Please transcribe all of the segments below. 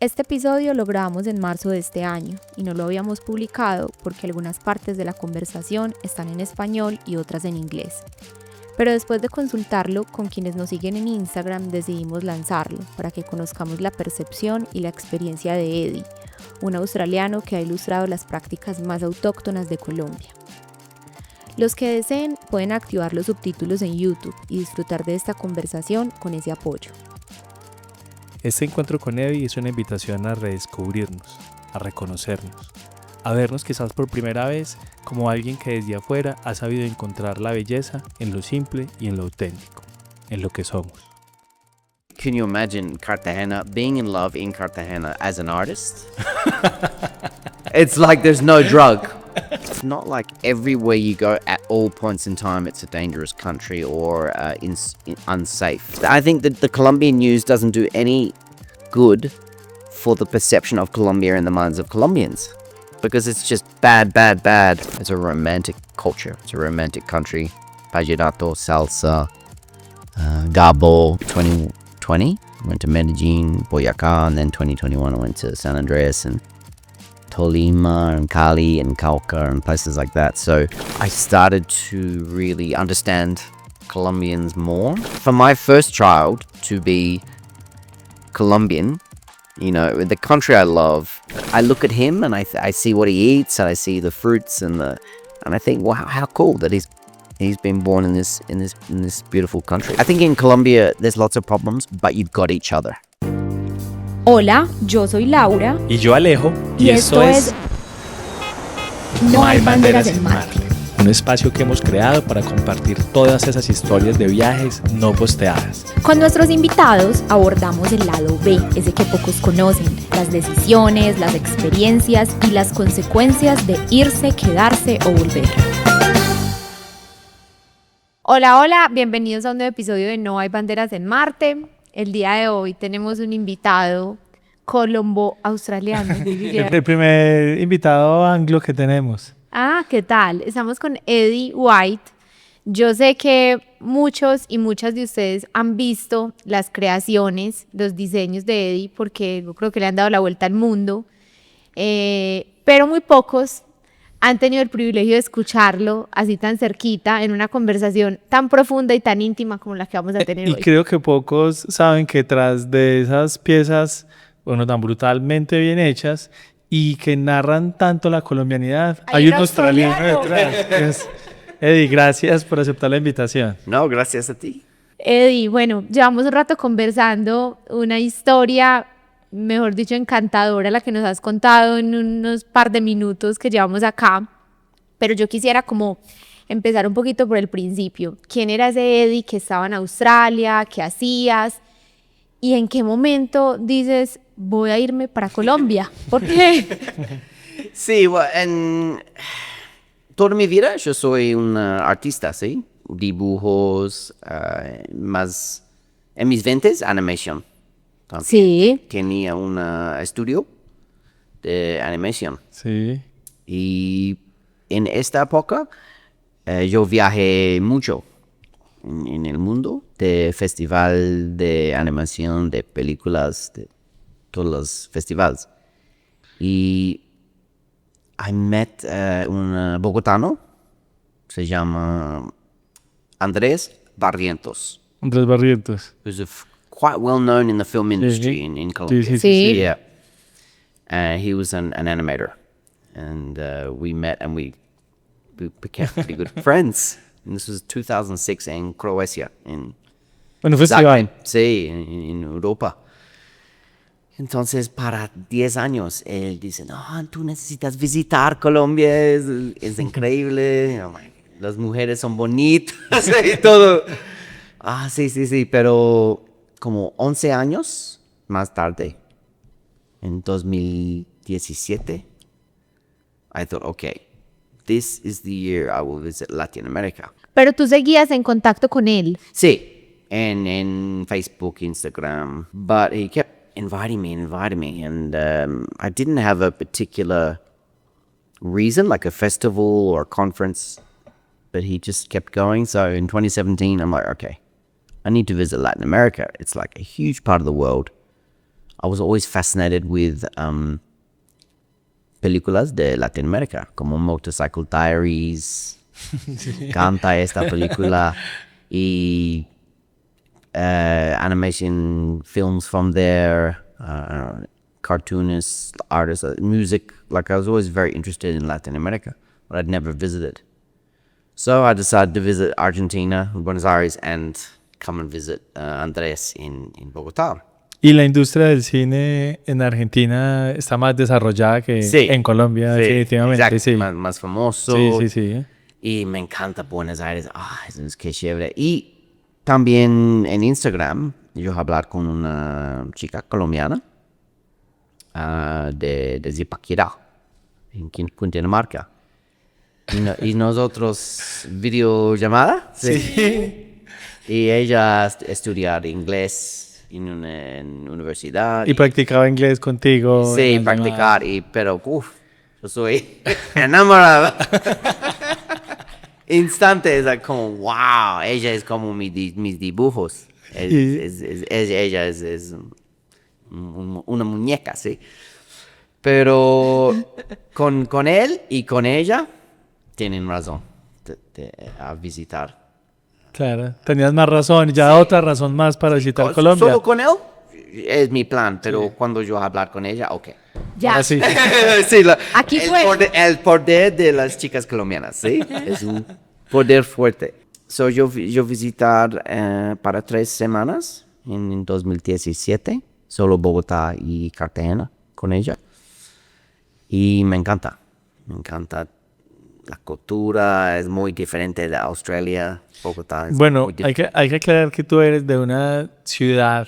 Este episodio lo grabamos en marzo de este año y no lo habíamos publicado porque algunas partes de la conversación están en español y otras en inglés. Pero después de consultarlo con quienes nos siguen en Instagram decidimos lanzarlo para que conozcamos la percepción y la experiencia de Eddie, un australiano que ha ilustrado las prácticas más autóctonas de Colombia. Los que deseen pueden activar los subtítulos en YouTube y disfrutar de esta conversación con ese apoyo. Este encuentro con Eddie es una invitación a redescubrirnos, a reconocernos, a vernos quizás por primera vez como alguien que desde afuera ha sabido encontrar la belleza en lo simple y en lo auténtico, en lo que somos. Can you imagine Cartagena, being in love in Cartagena as an artist? It's like there's no drug. It's not like everywhere you go at all points in time it's a dangerous country or unsafe. I think that the Colombian news doesn't do any good for the perception of Colombia in the minds of Colombians because it's just bad. It's a romantic culture. It's a romantic country. Vallenato, salsa, Gabo. 2020 went to Medellin, Boyacá, and then 2021 I went to San Andres and Tolima and Cali and Cauca and places like that. So I started to really understand Colombians more. For my first child to be Colombian, you know, the country I love, I look at him and I see what he eats and I see the fruits and I think, wow, how cool that he's been born in this beautiful country. I think in Colombia there's lots of problems, but you've got each other. Hola, yo soy Laura. Y yo Alejo, y esto es No hay banderas en Marte. Un espacio que hemos creado para compartir todas esas historias de viajes no posteadas. Con nuestros invitados abordamos el lado B, ese que pocos conocen, las decisiones, las experiencias y las consecuencias de irse, quedarse o volver. Hola, bienvenidos a un nuevo episodio de No hay banderas en Marte. El día de hoy tenemos un invitado colombo-australiano. El primer invitado anglo que tenemos. Ah, ¿qué tal? Estamos con Eddie White. Yo sé que muchos y muchas de ustedes han visto las creaciones, los diseños de Eddie, porque yo creo que le han dado la vuelta al mundo, pero muy pocos han tenido el privilegio de escucharlo así tan cerquita, en una conversación tan profunda y tan íntima como la que vamos a tener hoy. Y creo que pocos saben que tras de esas piezas, bueno, tan brutalmente bien hechas y que narran tanto la colombianidad, hay un australiano detrás. Eddie, gracias por aceptar la invitación. No, gracias a ti. Eddie, bueno, llevamos un rato conversando, una historia, mejor dicho, encantadora, la que nos has contado en unos par de minutos que llevamos acá, pero yo quisiera como empezar un poquito por el principio. ¿Quién era ese Eddie que estaba en Australia? ¿Qué hacías? ¿Y en qué momento dices, voy a irme para Colombia? ¿Por qué? Sí, bueno, toda mi vida yo soy un artista, ¿sí? Dibujos, más en mis 20s, animación. Sí. Tenía un estudio de animación. Sí. Y en esta época yo viajé mucho en el mundo de festival de animación, de películas, de todos los festivales. Y I met un bogotano, se llama Andrés Barrientos. Andrés Barrientos. Who's quite well known in the film industry in Colombia. Sí. Yeah. He was an animator. And we met and we became pretty good friends. And this was 2006 en Croacia. Bueno, festival. Sí, en Europa. Entonces, para 10 años, él dice, no, tú necesitas visitar Colombia, es increíble, las mujeres son bonitas y todo. Ah, sí, pero como 11 años más tarde, en 2017, I thought, okay, this is the year I will visit Latin America. Pero tú seguías en contacto con él. Sí, en Facebook, Instagram, but he kept inviting me, and I didn't have a particular reason, like a festival or a conference, but he just kept going. So in 2017, I'm like, okay, I need to visit Latin America. It's like a huge part of the world. I was always fascinated with películas de Latinoamérica, como Motorcycle Diaries, canta esta película, y animation films from there, cartoonists, artists, music. Like I was always very interested in Latin America, but I'd never visited. So I decided to visit Argentina, Buenos Aires, and come and visit Andrés in Bogotá. Y la industria del cine en Argentina está más desarrollada que en Colombia, definitivamente. Exacto, Sí, más famoso. Sí. Y me encanta Buenos Aires. Es que chévere. Y también en Instagram, yo hablar con una chica colombiana de Zipaquirá, en Cundinamarca. Y nosotros videollamada. Sí. Y ella estudiar inglés en una universidad. Y practicaba inglés contigo. Sí, practicar. Pero, yo soy enamorado. Instante, es como, wow, ella es como mis dibujos. Ella es una muñeca, sí. Pero con él y con ella, tienen razón a visitar. Claro, tenías más razón, ya otra razón más para visitar Colombia. Solo con él es mi plan, pero cuando yo hablar con ella, ok. Ya. Ahora sí. Sí, Aquí fue. El poder de las chicas colombianas, ¿sí? Es un poder fuerte. So, yo visitar para 3 semanas en 2017, solo Bogotá y Cartagena con ella. Y me encanta. La cultura es muy diferente de Australia, Bogotá. Bueno, hay que aclarar que tú eres de una ciudad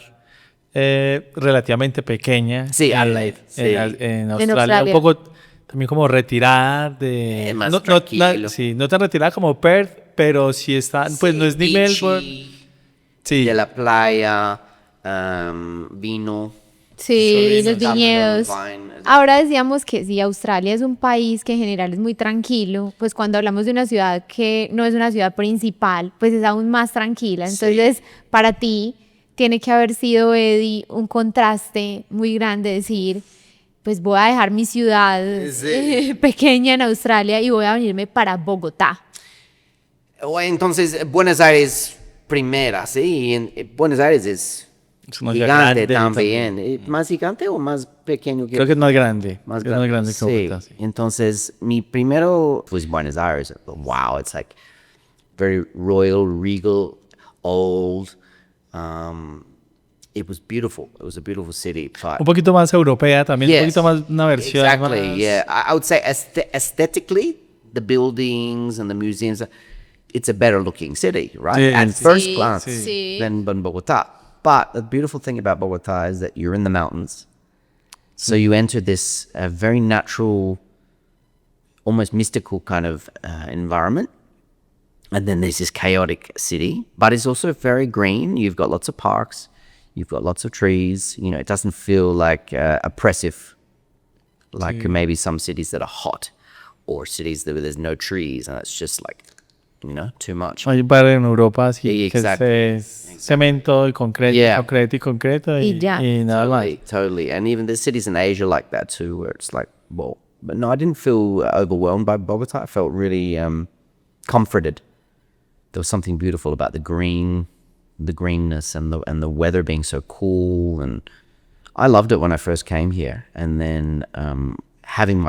relativamente pequeña. Sí, Adelaide. En Australia. Un poco también como retirada de... Más tranquilo. No tan retirada como Perth, pero sí está... Pues no es ni Melbourne. Sí. De la playa, vino. Sí, los viñedos. Ahora decíamos que sí, Australia es un país que en general es muy tranquilo, pues cuando hablamos de una ciudad que no es una ciudad principal, pues es aún más tranquila. Entonces, para ti tiene que haber sido, Eddie, un contraste muy grande decir, pues voy a dejar mi ciudad pequeña en Australia y voy a venirme para Bogotá. Entonces, Buenos Aires primera, ¿sí? Y Buenos Aires es gigante también. ¿Más gigante o más pequeño? Creo que es más grande. Más grande que Bogotá, sí. Entonces, mi primero was Buenos Aires. Wow, it's like very royal, regal, old. It was beautiful. It was a beautiful city. Un poquito más europea también, un poquito más una versión. Exactly, más... yeah. I would say aesthetically, the buildings and the museums, it's a better looking city, right? At first glance than Bogotá. But the beautiful thing about Bogotá is that you're in the mountains. So you enter this very natural, almost mystical kind of environment. And then there's this chaotic city. But it's also very green. You've got lots of parks. You've got lots of trees. You know, it doesn't feel like oppressive, like maybe some cities that are hot or cities that there's no trees. And it's just like, you know, too much. Hay un par en Europa, sí, Yeah, que exactly. es cemento y concreto, y nada más. Totally. And even there's cities in Asia like that too, where it's like, well, but no, I didn't feel overwhelmed by Bogotá. I felt really comforted. There was something beautiful about the greenness and the weather being so cool. And I loved it when I first came here. And then having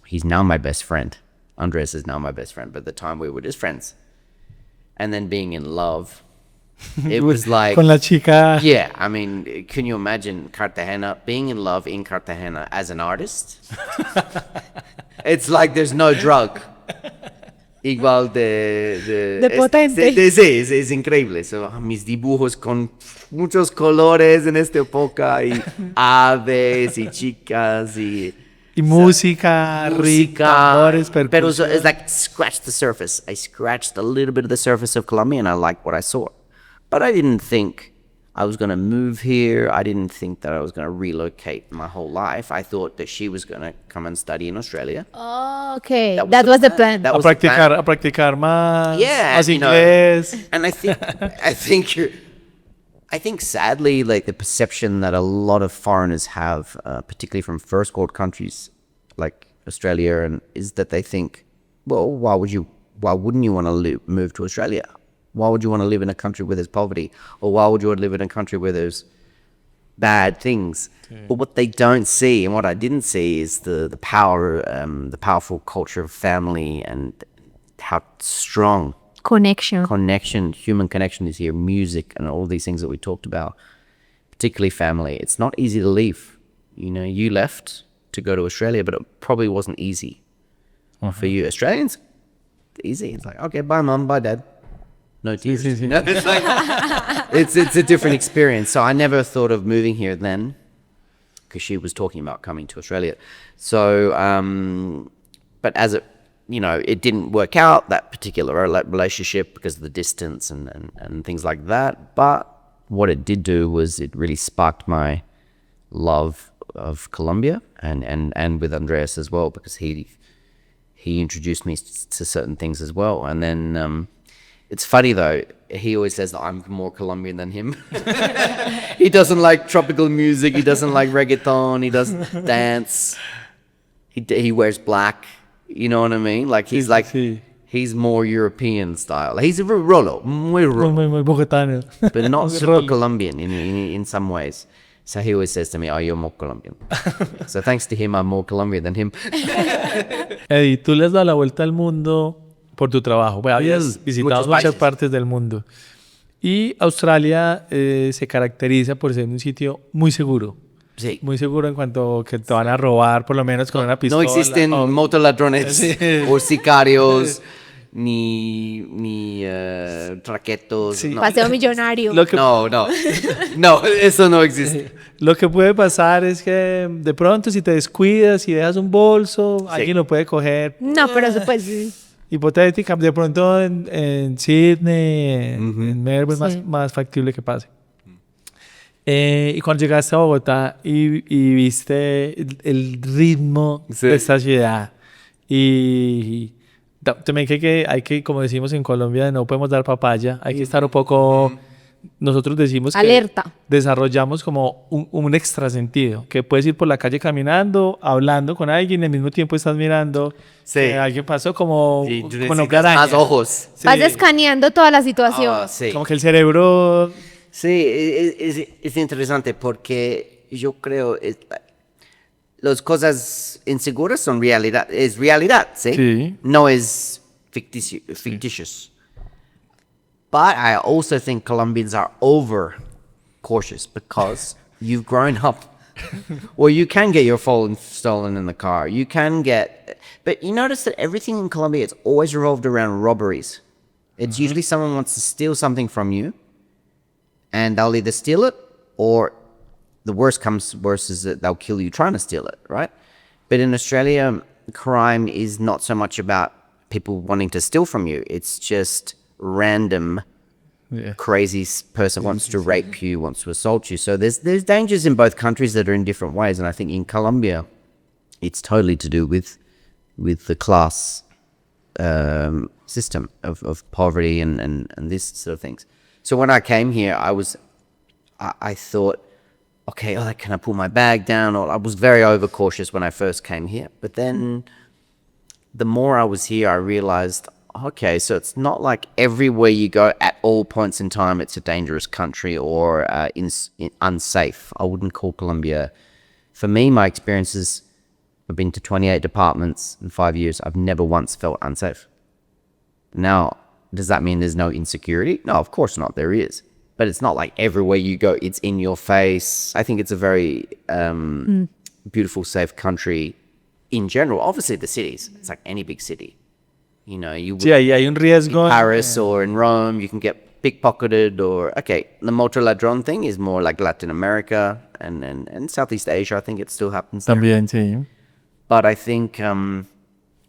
he's now my best friend. Andres is now my best friend, but at the time we were just friends. And then being in love, it was like... Con la chica... Yeah, I mean, can you imagine Cartagena, being in love in Cartagena as an artist? It's like there's no drug. Igual de potente. Sí, es increíble. So, mis dibujos con muchos colores en esta época, y aves y chicas y música rica, pero it's like scratch the surface. I scratched a little bit of the surface of Colombia and I liked what I saw. But I didn't think I was going to move here. I didn't think that I was going to relocate my whole life. I thought that she was going to come and study in Australia. Oh, okay. That was the plan. A practicar más, Yeah, más inglés. And I think I think sadly, like the perception that a lot of foreigners have, particularly from first world countries like Australia, and is that they think, well, why wouldn't you want to move to Australia? Why would you want to live in a country where there's poverty? Or why would you want to live in a country where there's bad things? But what they don't see, and what I didn't see, is the powerful culture of family, and how strong human connection is here, music and all these things that we talked about, particularly family. It's not easy to leave. You know, you left to go to Australia, but it probably wasn't easy for you. Australians, easy. It's like, okay, bye mom, bye dad. No tears. No, it's like, it's a different experience. So I never thought of moving here then, because she was talking about coming to Australia. So, but as it didn't work out, that particular relationship, because of the distance and things like that. But what it did do was it really sparked my love of Colombia, and with Andreas as well, because he introduced me to certain things as well. And then it's funny though, he always says that I'm more Colombian than him. He doesn't like tropical music, he doesn't like reggaeton, he doesn't dance, he wears black. You know what I mean? Like he's more European style. He's a Rolo, muy Bogotano. but not super Colombian in some ways. So he always says to me, "Oh, you're more Colombian." So thanks to him, I'm more Colombian than him. Eddie, tú le has dado la vuelta al mundo por tu trabajo. Bueno, habías visitado muchas partes del mundo. Y Australia se caracteriza por ser un sitio muy seguro. Sí. Muy seguro en cuanto que te van a robar, por lo menos con una pistola. No existen motoladrones o sicarios, ni traquetos. Sí. No. Paseo millonario. No, eso no existe. Lo que puede pasar es que de pronto si te descuidas y dejas un bolso, alguien lo puede coger. No, pero eso pues sí. Hipotética, de pronto en Sydney, en Melbourne, sí, más factible que pase. Y cuando llegaste a Bogotá y viste el ritmo de esta ciudad, y también que hay que, como decimos en Colombia, no podemos dar papaya, hay que estar un poco, nosotros decimos alerta. Que desarrollamos como un extrasentido, que puedes ir por la calle caminando, hablando con alguien, y al mismo tiempo estás mirando que alguien pasó como con más ojos. Sí. Vas escaneando toda la situación. Sí. Como que el cerebro... Sí, es interesante porque yo creo las cosas inseguras son realidad, es realidad, ¿sí? Sí. No es fictitious. But I also think Colombians are over cautious because you've grown up. Well, you can get your phone stolen in the car. You can get... But you notice that everything in Colombia, it's always revolved around robberies. It's usually someone wants to steal something from you, and they'll either steal it, or the worst comes worse is that they'll kill you trying to steal it, right? But in Australia, crime is not so much about people wanting to steal from you. It's just random, crazy person wants to rape you, wants to assault you. So there's dangers in both countries that are in different ways. And I think in Colombia, it's totally to do with the class system of poverty and this sort of things. So when I came here, I thought, okay, can I pull my bag down? Or I was very overcautious when I first came here. But then the more I was here, I realized, okay, so it's not like everywhere you go at all points in time, it's a dangerous country or unsafe. I wouldn't call Colombia. For me, my experiences, I've been to 28 departments in 5 years. I've never once felt unsafe. Now, does that mean there's no insecurity? No, of course not. There is. But it's not like everywhere you go, it's in your face. I think it's a very beautiful, safe country in general. Obviously, the cities. It's like any big city. You know, hay un riesgo. In Paris or in Rome, you can get pickpocketed or... Okay, the motoladrón thing is more like Latin America and Southeast Asia. I think it still happens there. También, sí. But I think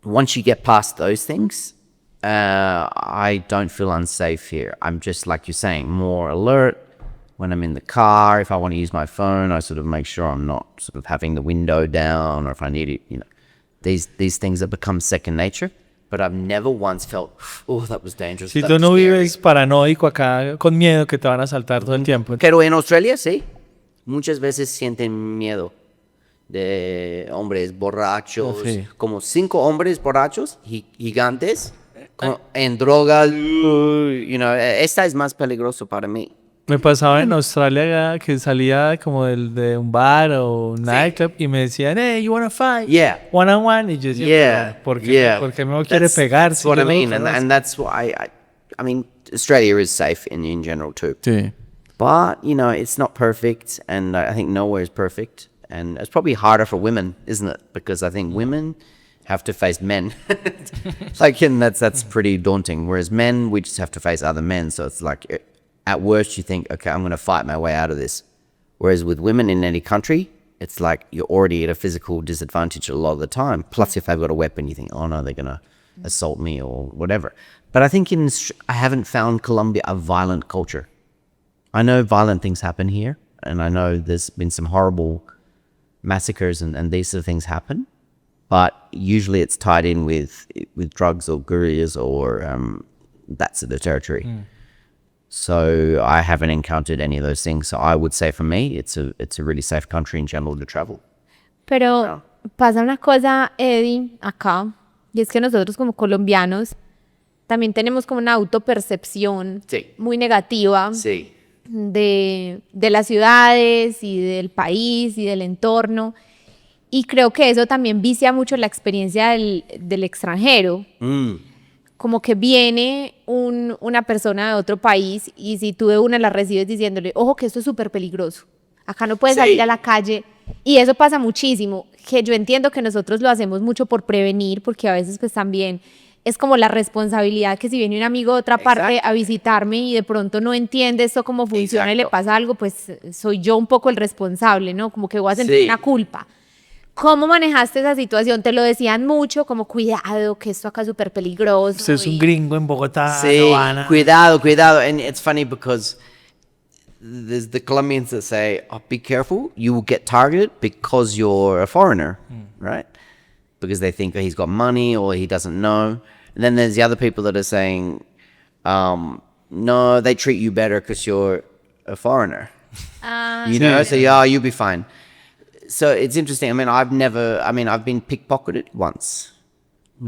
once you get past those things... I don't feel unsafe here. I'm just, like you're saying, more alert when I'm in the car. If I want to use my phone, I sort of make sure I'm not sort of having the window down, or if I need it, these things that become second nature. but I've never once felt, oh, that was dangerous. Si that tú was no scary. vives paranoico acá con miedo que te van a asaltar todo el tiempo. Pero en Australia, sí. Muchas veces sienten miedo de hombres borrachos, Sí. como 5 hombres borrachos, gigantes, en drogas. Esta es más peligroso para mí. Me pasaba en Australia que salía como de un bar o un nightclub y me decían, hey, you wanna fight? Yeah. One on one. Y yo decía, Yeah, "Pero, ¿por qué, yeah. ¿por qué me quiere pegar? That's si what yo I no mean, lo conozco?" and that's why I mean, Australia is safe in general too. Sí. But, it's not perfect, and I think nowhere is perfect. And it's probably harder for women, isn't it? Because I think women have to face men. And that's pretty daunting. Whereas men, we just have to face other men. So it's like, at worst, you think, okay, I'm going to fight my way out of this. Whereas with women in any country, it's like you're already at a physical disadvantage a lot of the time. Plus, if they've got a weapon, you think, oh no, they're going to assault me or whatever. But I think I haven't found Colombia a violent culture. I know violent things happen here, and I know there's been some horrible massacres and these sort of things happen, but usually it's tied in with drugs or guerrillas or that sort of territory. So I haven't encountered any of those things. So I would say for me, it's a really safe country in general to travel. Pero pasa una cosa, Eddie, acá, y es que nosotros como colombianos también tenemos como una autopercepción Sí. muy negativa Sí. de las ciudades y del país y del entorno. Y creo que eso también vicia mucho la experiencia del extranjero. Como que viene una persona de otro país y si tú de una la recibes diciéndole, ojo que esto es súper peligroso, acá no puedes salir a la calle. Y eso pasa muchísimo, que yo entiendo que nosotros lo hacemos mucho por prevenir, porque a veces pues también es como la responsabilidad que si viene un amigo de otra parte a visitarme y de pronto no entiende esto cómo funciona y le pasa algo, pues soy yo un poco el responsable, ¿no? Como que voy a sentir una culpa. ¿Cómo manejaste esa situación? ¿Te lo decían mucho? Como, cuidado, que esto acá es súper peligroso. Usted es un gringo en Bogotá, Sí, no van a... cuidado. And it's funny because there's the Colombians that say, oh, be careful, you will get targeted because you're a foreigner, right? Because they think he's got money or he doesn't know. And then there's the other people that are saying, no, they treat you better because you're a foreigner. So you'll be fine. So it's interesting. I mean, I've been pickpocketed once.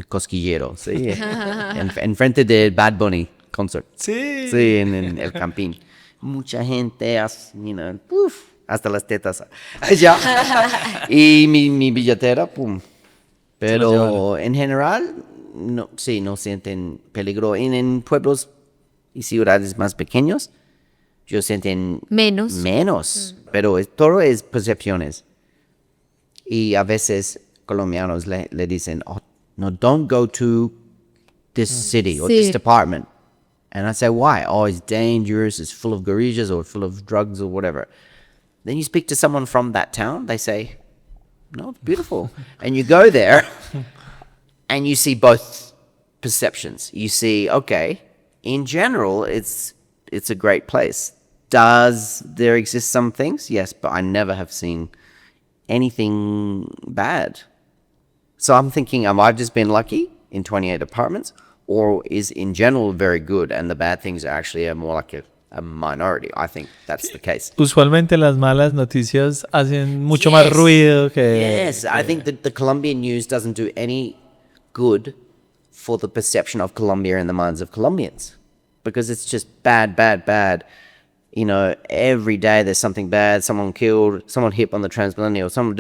Cosquillero, sí. en frente del Bad Bunny concert. Sí. Sí, en el Campín. Mucha gente, hasta las tetas. Ya. Y mi billetera, pum. Pero en general, no sienten peligro. En pueblos y ciudades más pequeños, yo sienten menos. Pero todo es percepciones. Y a veces colombianos le dicen, oh, no, don't go to this city or this department. And I say, why? Oh, it's dangerous, it's full of guerrillas or full of drugs or whatever. Then you speak to someone from that town, they say, no, it's beautiful. And you go there and you see both perceptions. You see, okay, in general, it's a great place. Does there exist some things? Yes, but I never have seen anything bad. So I'm thinking, have I just been lucky in 28 apartments? Or is in general very good and the bad things are actually more like a minority? I think that's the case. Usualmente las malas noticias hacen mucho más ruido que... Yes, I think that the Colombian news doesn't do any good for the perception of Colombia in the minds of Colombians. Because it's just bad. Every day there's something bad, someone killed, someone hit on the Transmilenio, someone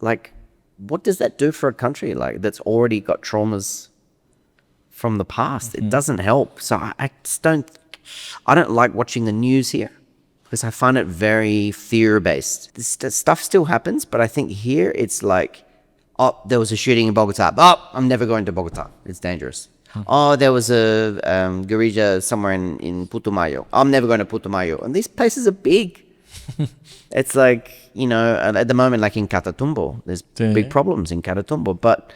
Like, what does that do for a country like that's already got traumas from the past? It doesn't help. So I don't like watching the news here because I find it very fear-based. This stuff still happens, but I think here it's like, oh, there was a shooting in Bogotá. Oh, I'm never going to Bogotá. It's dangerous. Oh, there was a guerrilla somewhere in Putumayo. I'm never going to Putumayo. And these places are big. It's like, at the moment, like in Catatumbo, there's big problems in Catatumbo. But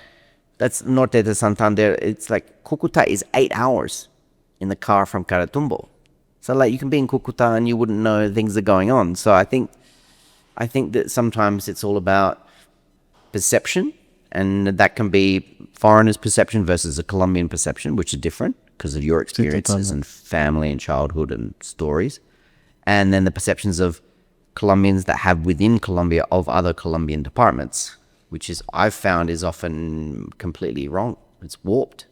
that's Norte de Santander. It's like Cúcuta is 8 hours in the car from Catatumbo. So like you can be in Cúcuta and you wouldn't know things are going on. So I think that sometimes it's all about perception And that can be foreigners' perception versus a Colombian perception, which are different because of your experiences and family and childhood and stories. And then the perceptions of Colombians that have within Colombia of other Colombian departments, which is I've found is often completely wrong. It's warped.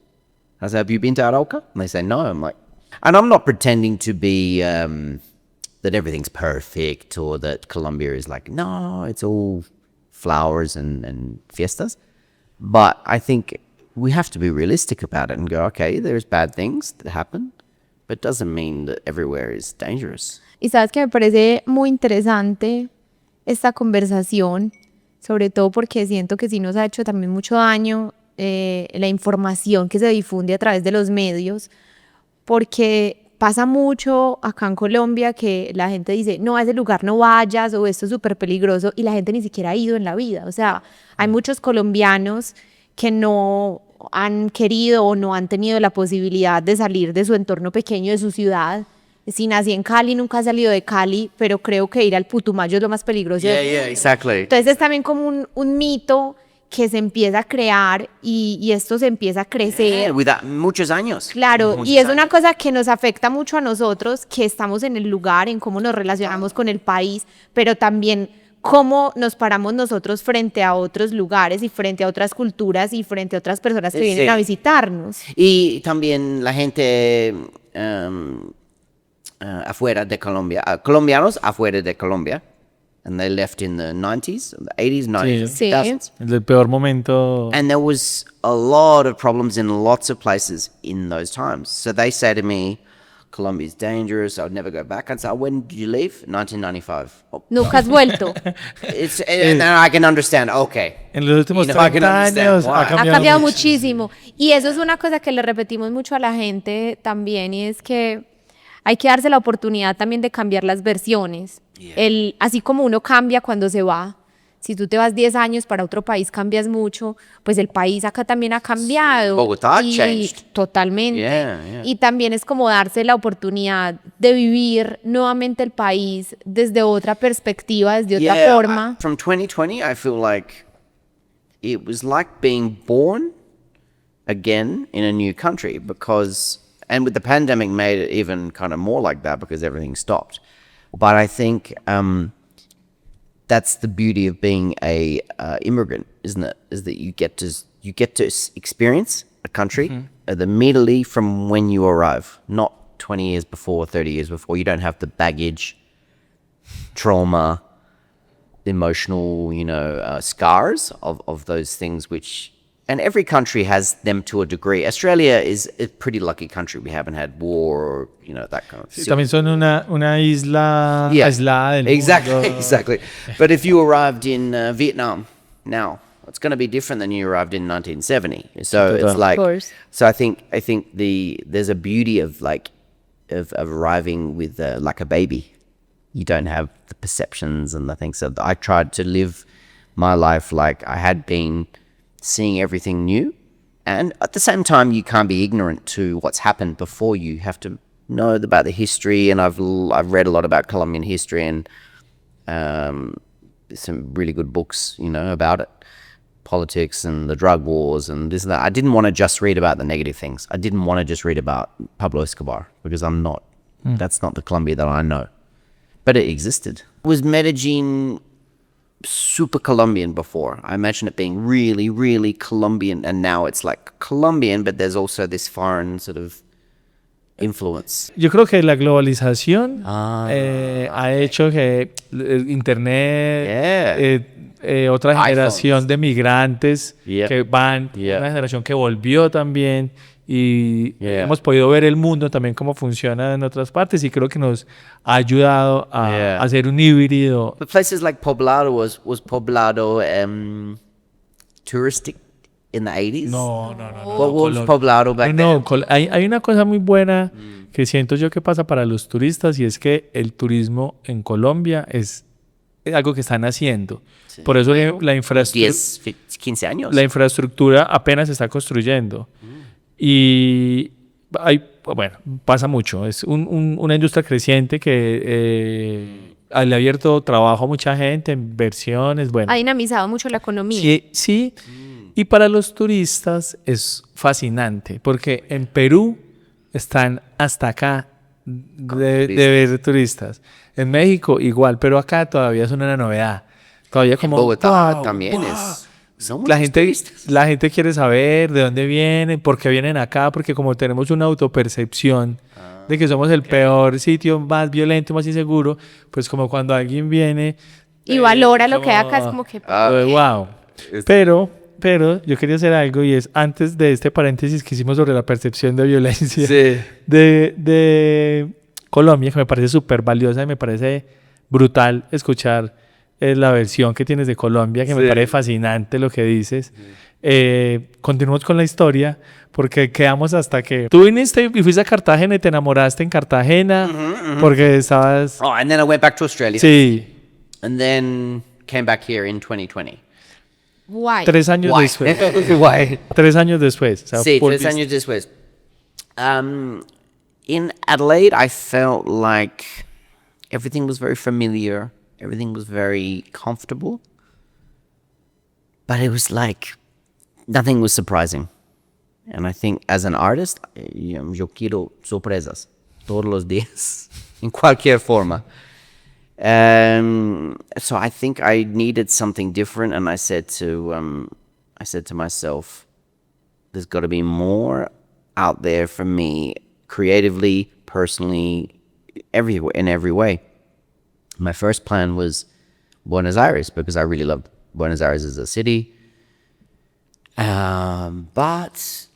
I say, have you been to Arauca? And they say, no. I'm like, and I'm not pretending to be that everything's perfect or that Colombia is like, no, it's all flowers and fiestas. But I think we have to be realistic about it and go, okay, there's bad things that happen, but it doesn't mean that everywhere is dangerous. Y sabes que me parece muy interesante esta conversación, sobre todo porque siento que sí nos ha hecho también mucho daño la información que se difunde a través de los medios, porque pasa mucho acá en Colombia que la gente dice, no, a ese lugar no vayas o esto es súper peligroso y la gente ni siquiera ha ido en la vida. O sea, hay muchos colombianos que no han querido o no han tenido la posibilidad de salir de su entorno pequeño, de su ciudad. Si nací en Cali, nunca he salido de Cali, pero creo que ir al Putumayo es lo más peligroso. Yeah, exactly. Entonces es también como un mito que se empieza a crear y esto se empieza a crecer. Muchos años. Claro, muchos y es años. una cosa que nos afecta mucho a nosotros, que estamos en el lugar, en cómo nos relacionamos con el país, pero también cómo nos paramos nosotros frente a otros lugares y frente a otras culturas y frente a otras personas que vienen a visitarnos. Y también la gente afuera de Colombia, colombianos afuera de Colombia, and they left in the 90s, the 80s, 90s, Sí. 2000s. El peor momento. And there was a lot of problems in lots of places in those times. So they say to me, Colombia's dangerous, I would never go back. And so, when did you leave? 1995. Oh, Nunca has vuelto. and then I can understand, okay. En los últimos You know, I can 30 understand años why. ha Ha cambiado, cambiado mucho. muchísimo. Y eso es una cosa que le repetimos mucho a la gente también, y es que hay que darse la oportunidad también de cambiar las versiones. Así como uno cambia cuando se va. Si tú te vas 10 años para otro país, cambias mucho, pues el país acá también ha cambiado. Bogotá changed. Totalmente. Yeah. Y también es como darse la oportunidad de vivir nuevamente el país desde otra perspectiva, desde otra forma. From 2020, I feel like it was like being born again in a new country because, and with the pandemic made it even kind of more like that because everything stopped. But I think that's the beauty of being a immigrant, isn't it? Is that you get to experience a country immediately from when you arrive, not 20 years before, 30 years before. You don't have the baggage, trauma, emotional, scars of those things which, and every country has them to a degree. Australia is a pretty lucky country. We haven't had war or, that kind of Sí, también son una isla aislada del mundo. Exactly. But if you arrived in Vietnam now, it's going to be different than you arrived in 1970. So it's like, Of course. so I think there's a beauty of of arriving with like a baby. You don't have the perceptions and the things. So I tried to live my life like I had been seeing everything new. And at the same time, you can't be ignorant to what's happened before. You have to know about the history. And I've read a lot about Colombian history and some really good books, about it. Politics and the drug wars and this and that. I didn't want to just read about the negative things. I didn't want to just read about Pablo Escobar because I'm not. That's not the Colombia that I know. But it existed. Was Medellin super Colombian before? I imagine it being really, really Colombian, and now it's like Colombian, but there's also this foreign sort of influence. Yo creo que la globalización ha hecho que Internet, otra generación de migrantes que van, una generación que volvió también y hemos podido ver el mundo también cómo funciona en otras partes y creo que nos ha ayudado a hacer un híbrido. But places like Poblado was Poblado touristic in the 80s? No. What was Poblado back then? Hay una cosa muy buena que siento yo que pasa para los turistas y es que el turismo en Colombia es algo que están haciendo. Sí. Por eso la infraestructura 15 años. La infraestructura apenas se está construyendo. Y pasa mucho. Es una industria creciente que le ha abierto trabajo a mucha gente, inversiones, Ha dinamizado mucho la economía. Sí. Y para los turistas es fascinante, porque en Perú están hasta acá de ver turistas. En México igual, pero acá todavía es una novedad. Todavía como Bogotá wow, también wow. son La muchos gente, turistas. la gente quiere saber de dónde vienen, por qué vienen acá, porque como tenemos una autopercepción de que somos el peor sitio, más violento, más inseguro, pues como cuando alguien viene Y valora lo como, que hay acá, es como que... wow. Pero yo quería hacer algo y es antes de este paréntesis que hicimos sobre la percepción de violencia de Colombia, que me parece súper valiosa y me parece brutal escuchar la versión que tienes de Colombia, que me parece fascinante lo que dices. Continuamos con la historia porque quedamos hasta que tú viniste y fuiste a Cartagena y te enamoraste en Cartagena porque estabas... Oh, and then I went back to Australia. Sí, And then came back here in 2020. Guay. 3 años Why? después. Why? 3 años después. O sea, Sí, 3 volviste. años después. In Adelaide, I felt like everything was very familiar. Everything was very comfortable. But it was like nothing was surprising. And I think as an artist, yo quiero sorpresas todos los días, en cualquier forma. So I think I needed something different, and I said to myself, there's got to be more out there for me, creatively, personally, in every way. My first plan was Buenos Aires because I really loved Buenos Aires as a city, but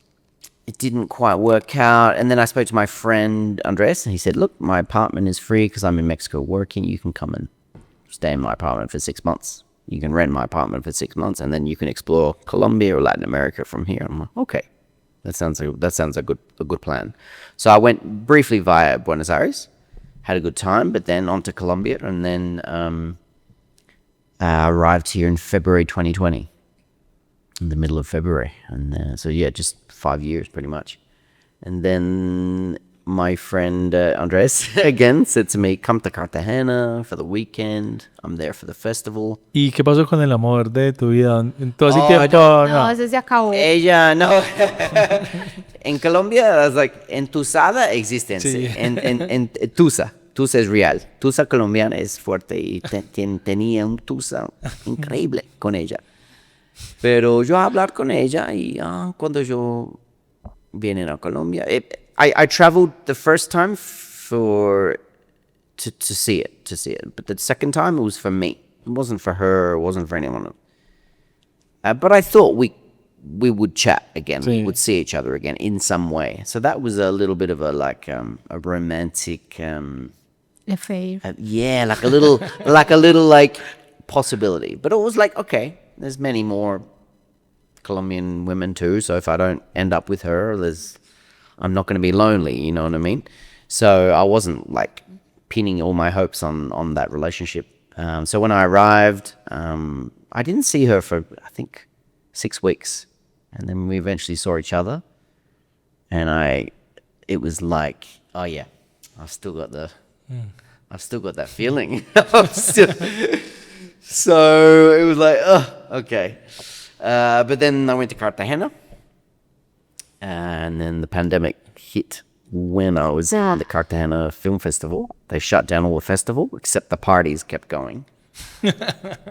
it didn't quite work out. And then I spoke to my friend Andres, and he said, look, my apartment is free because I'm in Mexico working. You can come and stay in my apartment for 6 months. You can rent my apartment for 6 months, and then you can explore Colombia or Latin America from here. I'm like, okay, that sounds a good plan. So I went briefly via Buenos Aires, had a good time, but then on to Colombia, and then arrived here in February 2020. In the middle of February. And so, yeah, just 5 years pretty much. And then my friend Andres, again, said to me, come to Cartagena for the weekend. I'm there for the festival. ¿Y qué pasó con el amor de tu vida? En todo ese Oh, tiempo, No, eso se acabó. Ella, no. En Colombia, I was like, entusada existen. Sí. En tusa. Tusa es real. Tusa colombiana es fuerte y tenía un tusa increíble con ella. Pero yo hablar con ella y cuando yo vine a Colombia, I traveled the first time to see it, but the second time it was for me. It wasn't for her, it wasn't for anyone else. But I thought we would chat again, Sí. we would see each other again in some way. So that was a little bit of a romantic, Affair. yeah, like a little possibility. But it was like, okay, there's many more Colombian women too, so if I don't end up with her, I'm not going to be lonely, you know what I mean? So I wasn't like pinning all my hopes on that relationship. So when I arrived, I didn't see her for, I think, 6 weeks. And then we eventually saw each other. And it was like, oh yeah, I've still got that feeling. So it was like, oh, okay. But then I went to Cartagena, and then the pandemic hit when I was at the Cartagena Film Festival. They shut down all the festival, except the parties kept going,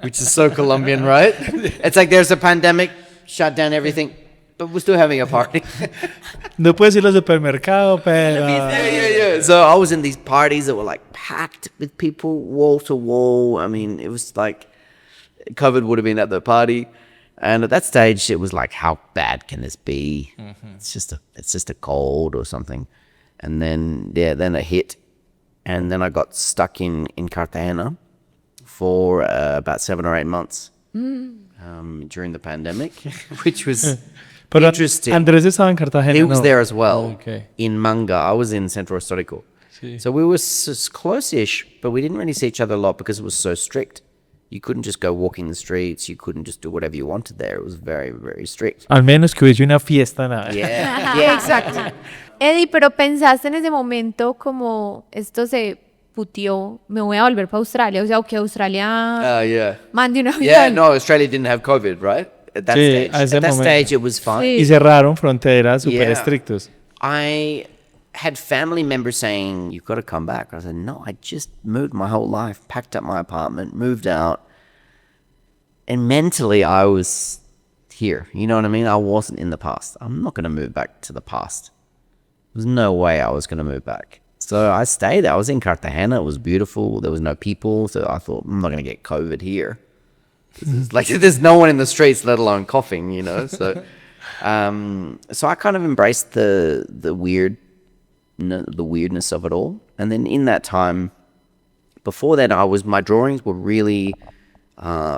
which is so Colombian, right? It's like there's a pandemic, shut down everything, but we're still having a party. no puedes ir al supermercado, pero... Yeah. So I was in these parties that were like packed with people, wall to wall. I mean, it was like COVID would have been at the party. And at that stage, it was like, how bad can this be? Mm-hmm. It's just a cold or something. And then, then it hit. And then I got stuck in Cartagena for about 7 or 8 months during the pandemic, which was Pero interesting. Andrés estaba en Cartagena. He was no. there as well, Okay. in Manga. I was in Centro Histórico. Sí. So we were close-ish, but we didn't really see each other a lot because it was so strict. You couldn't just go walking the streets. You couldn't just do whatever you wanted there. It was very, very strict. Al menos que hubiese una fiesta, nada. Yeah. Exacto. Eddie, pero pensaste en ese momento como esto se puteó, me voy a volver para Australia, o sea, o que Australia Yeah. mande un avión. Yeah, no, Australia didn't have COVID, right? at that Sí, stage. a ese At that momento. stage, it was fine. Sí. Y cerraron fronteras súper Yeah. estrictos. I had family members saying, "You've got to come back." I said, "No, I just moved my whole life, packed up my apartment, moved out." And mentally, I was here. You know what I mean? I wasn't in the past. I'm not going to move back to the past. There's no way I was going to move back. So I stayed. I was in Cartagena. It was beautiful. There was no people. So I thought, I'm not going to get COVID here. Like, there's no one in the streets, let alone coughing, you know? So so I kind of embraced the weirdness of it all. And then in that time, before that, my drawings were really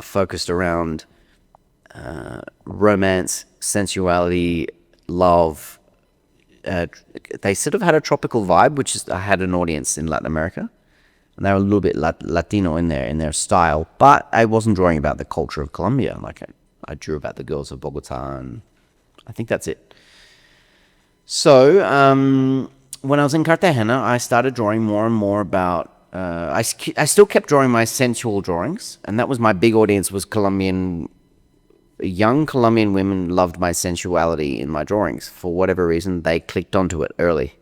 focused around romance, sensuality, love. They sort of had a tropical vibe, which is I had an audience in Latin America, and they were a little bit Latino in their style. But I wasn't drawing about the culture of Colombia. Like I drew about the girls of Bogotá, and I think that's it. So when I was in Cartagena, I started drawing more and more about. I still kept drawing my sensual drawings, and that was my big audience was Colombian. Young Colombian women loved my sensuality in my drawings. For whatever reason, they clicked onto it early.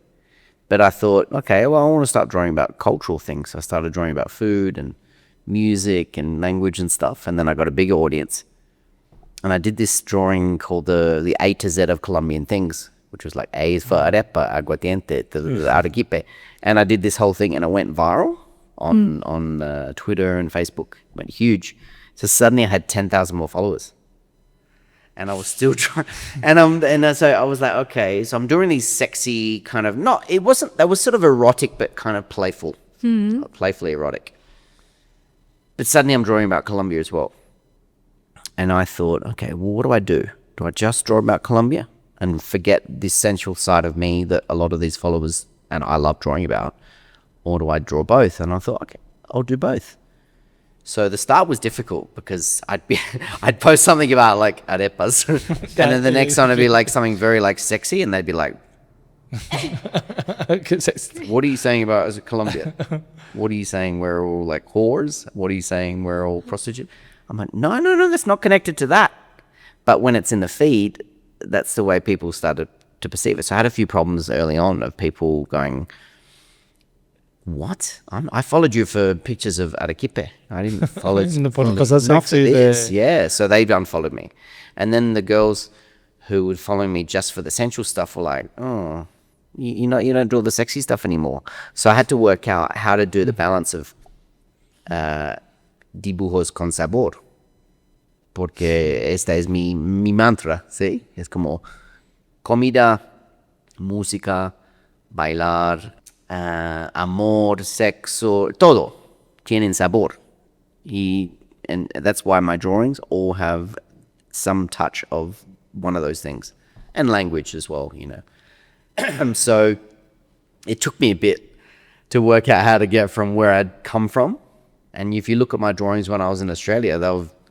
But I thought, okay, well, I want to start drawing about cultural things. So I started drawing about food and music and language and stuff. And then I got a bigger audience. And I did this drawing called the A to Z of Colombian things, which was like A is for arepa, aguardiente, arequipe. And I did this whole thing and it went viral on Twitter and Facebook. It went huge. So suddenly I had 10,000 more followers. And I was still trying, so I was like, okay, so I'm doing these sexy kind of, they was sort of erotic, but kind of playful, playfully erotic. But suddenly I'm drawing about Colombia as well. And I thought, okay, well, what do I do? Do I just draw about Colombia and forget this sensual side of me that a lot of these followers and I love drawing about? Or do I draw both? And I thought, okay, I'll do both. So the start was difficult because I'd post something about like arepas, and then the next one would be like something very like sexy, and they'd be like, "What are you saying about as a Colombia? What are you saying we're all like whores? What are you saying we're all prostitutes?" I'm like, no, that's not connected to that. But when it's in the feed, that's the way people started to perceive it. So I had a few problems early on of people going, "What? I followed you for pictures of arequipe. I didn't follow No por cosas not for sexy this." de- Yeah, so they unfollowed me. And then the girls who would follow me just for the sensual stuff were like, "Oh, you don't do all the sexy stuff anymore." So I had to work out how to do the balance of dibujos con sabor. Porque esta es mi mantra, ¿sí? Es como comida, música, bailar, amor, sexo, todo tienen sabor. And that's why my drawings all have some touch of one of those things. And language as well, you know. So it took me a bit to work out how to get from where I'd come from. And if you look at my drawings when I was in Australia,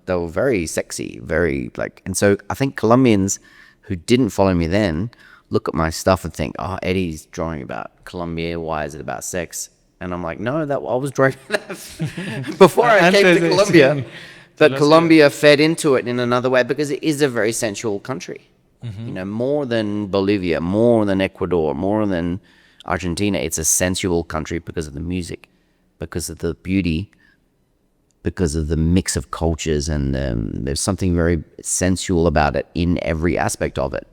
they were very sexy, very like, and so I think Colombians who didn't follow me then look at my stuff and think, "Oh, Eddie's drawing about Colombia. Why is it about sex?" And I'm like, no, I was drawing that before I came to Colombia. But Colombia fed into it in another way because it is a very sensual country. You know, more than Bolivia, more than Ecuador, more than Argentina. It's a sensual country because of the music, because of the beauty, because of the mix of cultures, and there's something very sensual about it in every aspect of it.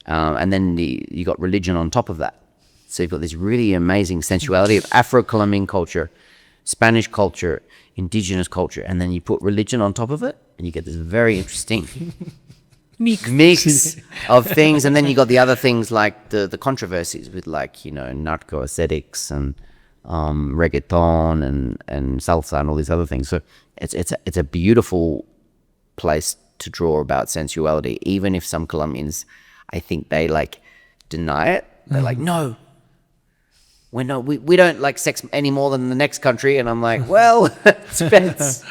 And then you got religion on top of that. So you've got this really amazing sensuality of Afro-Colombian culture, Spanish culture, indigenous culture, and then you put religion on top of it, and you get this very interesting mix of things. And then you got the other things like the controversies with, like, you know, narco aesthetics and reggaeton and salsa and all these other things. So it's a beautiful place to draw about sensuality, even if some Colombians, I think they like deny it. They're like, "No, we don't like sex any more than the next country." And I'm like, well, it depends.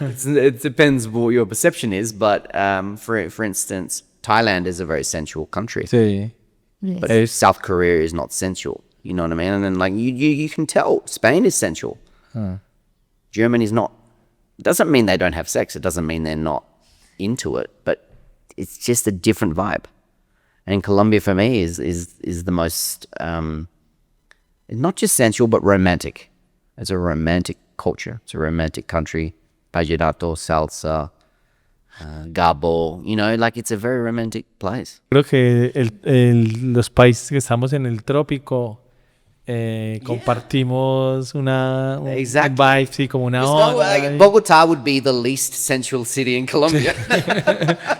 It depends what your perception is. But for instance, Thailand is a very sensual country. Sí. But South Korea is not sensual. You know what I mean? And then like you can tell Spain is sensual. Germany's not. It doesn't mean they don't have sex. It doesn't mean they're not into it. But it's just a different vibe. And Colombia for me is the most not just sensual but romantic. It's a romantic culture. It's a romantic country. Vallenato, salsa, gabo, you know, like it's a very romantic place. Creo que los países que estamos en el trópico compartimos un Exactly. vibe, sí, como una It's not onda. like Bogotá would be the least sensual city in Colombia.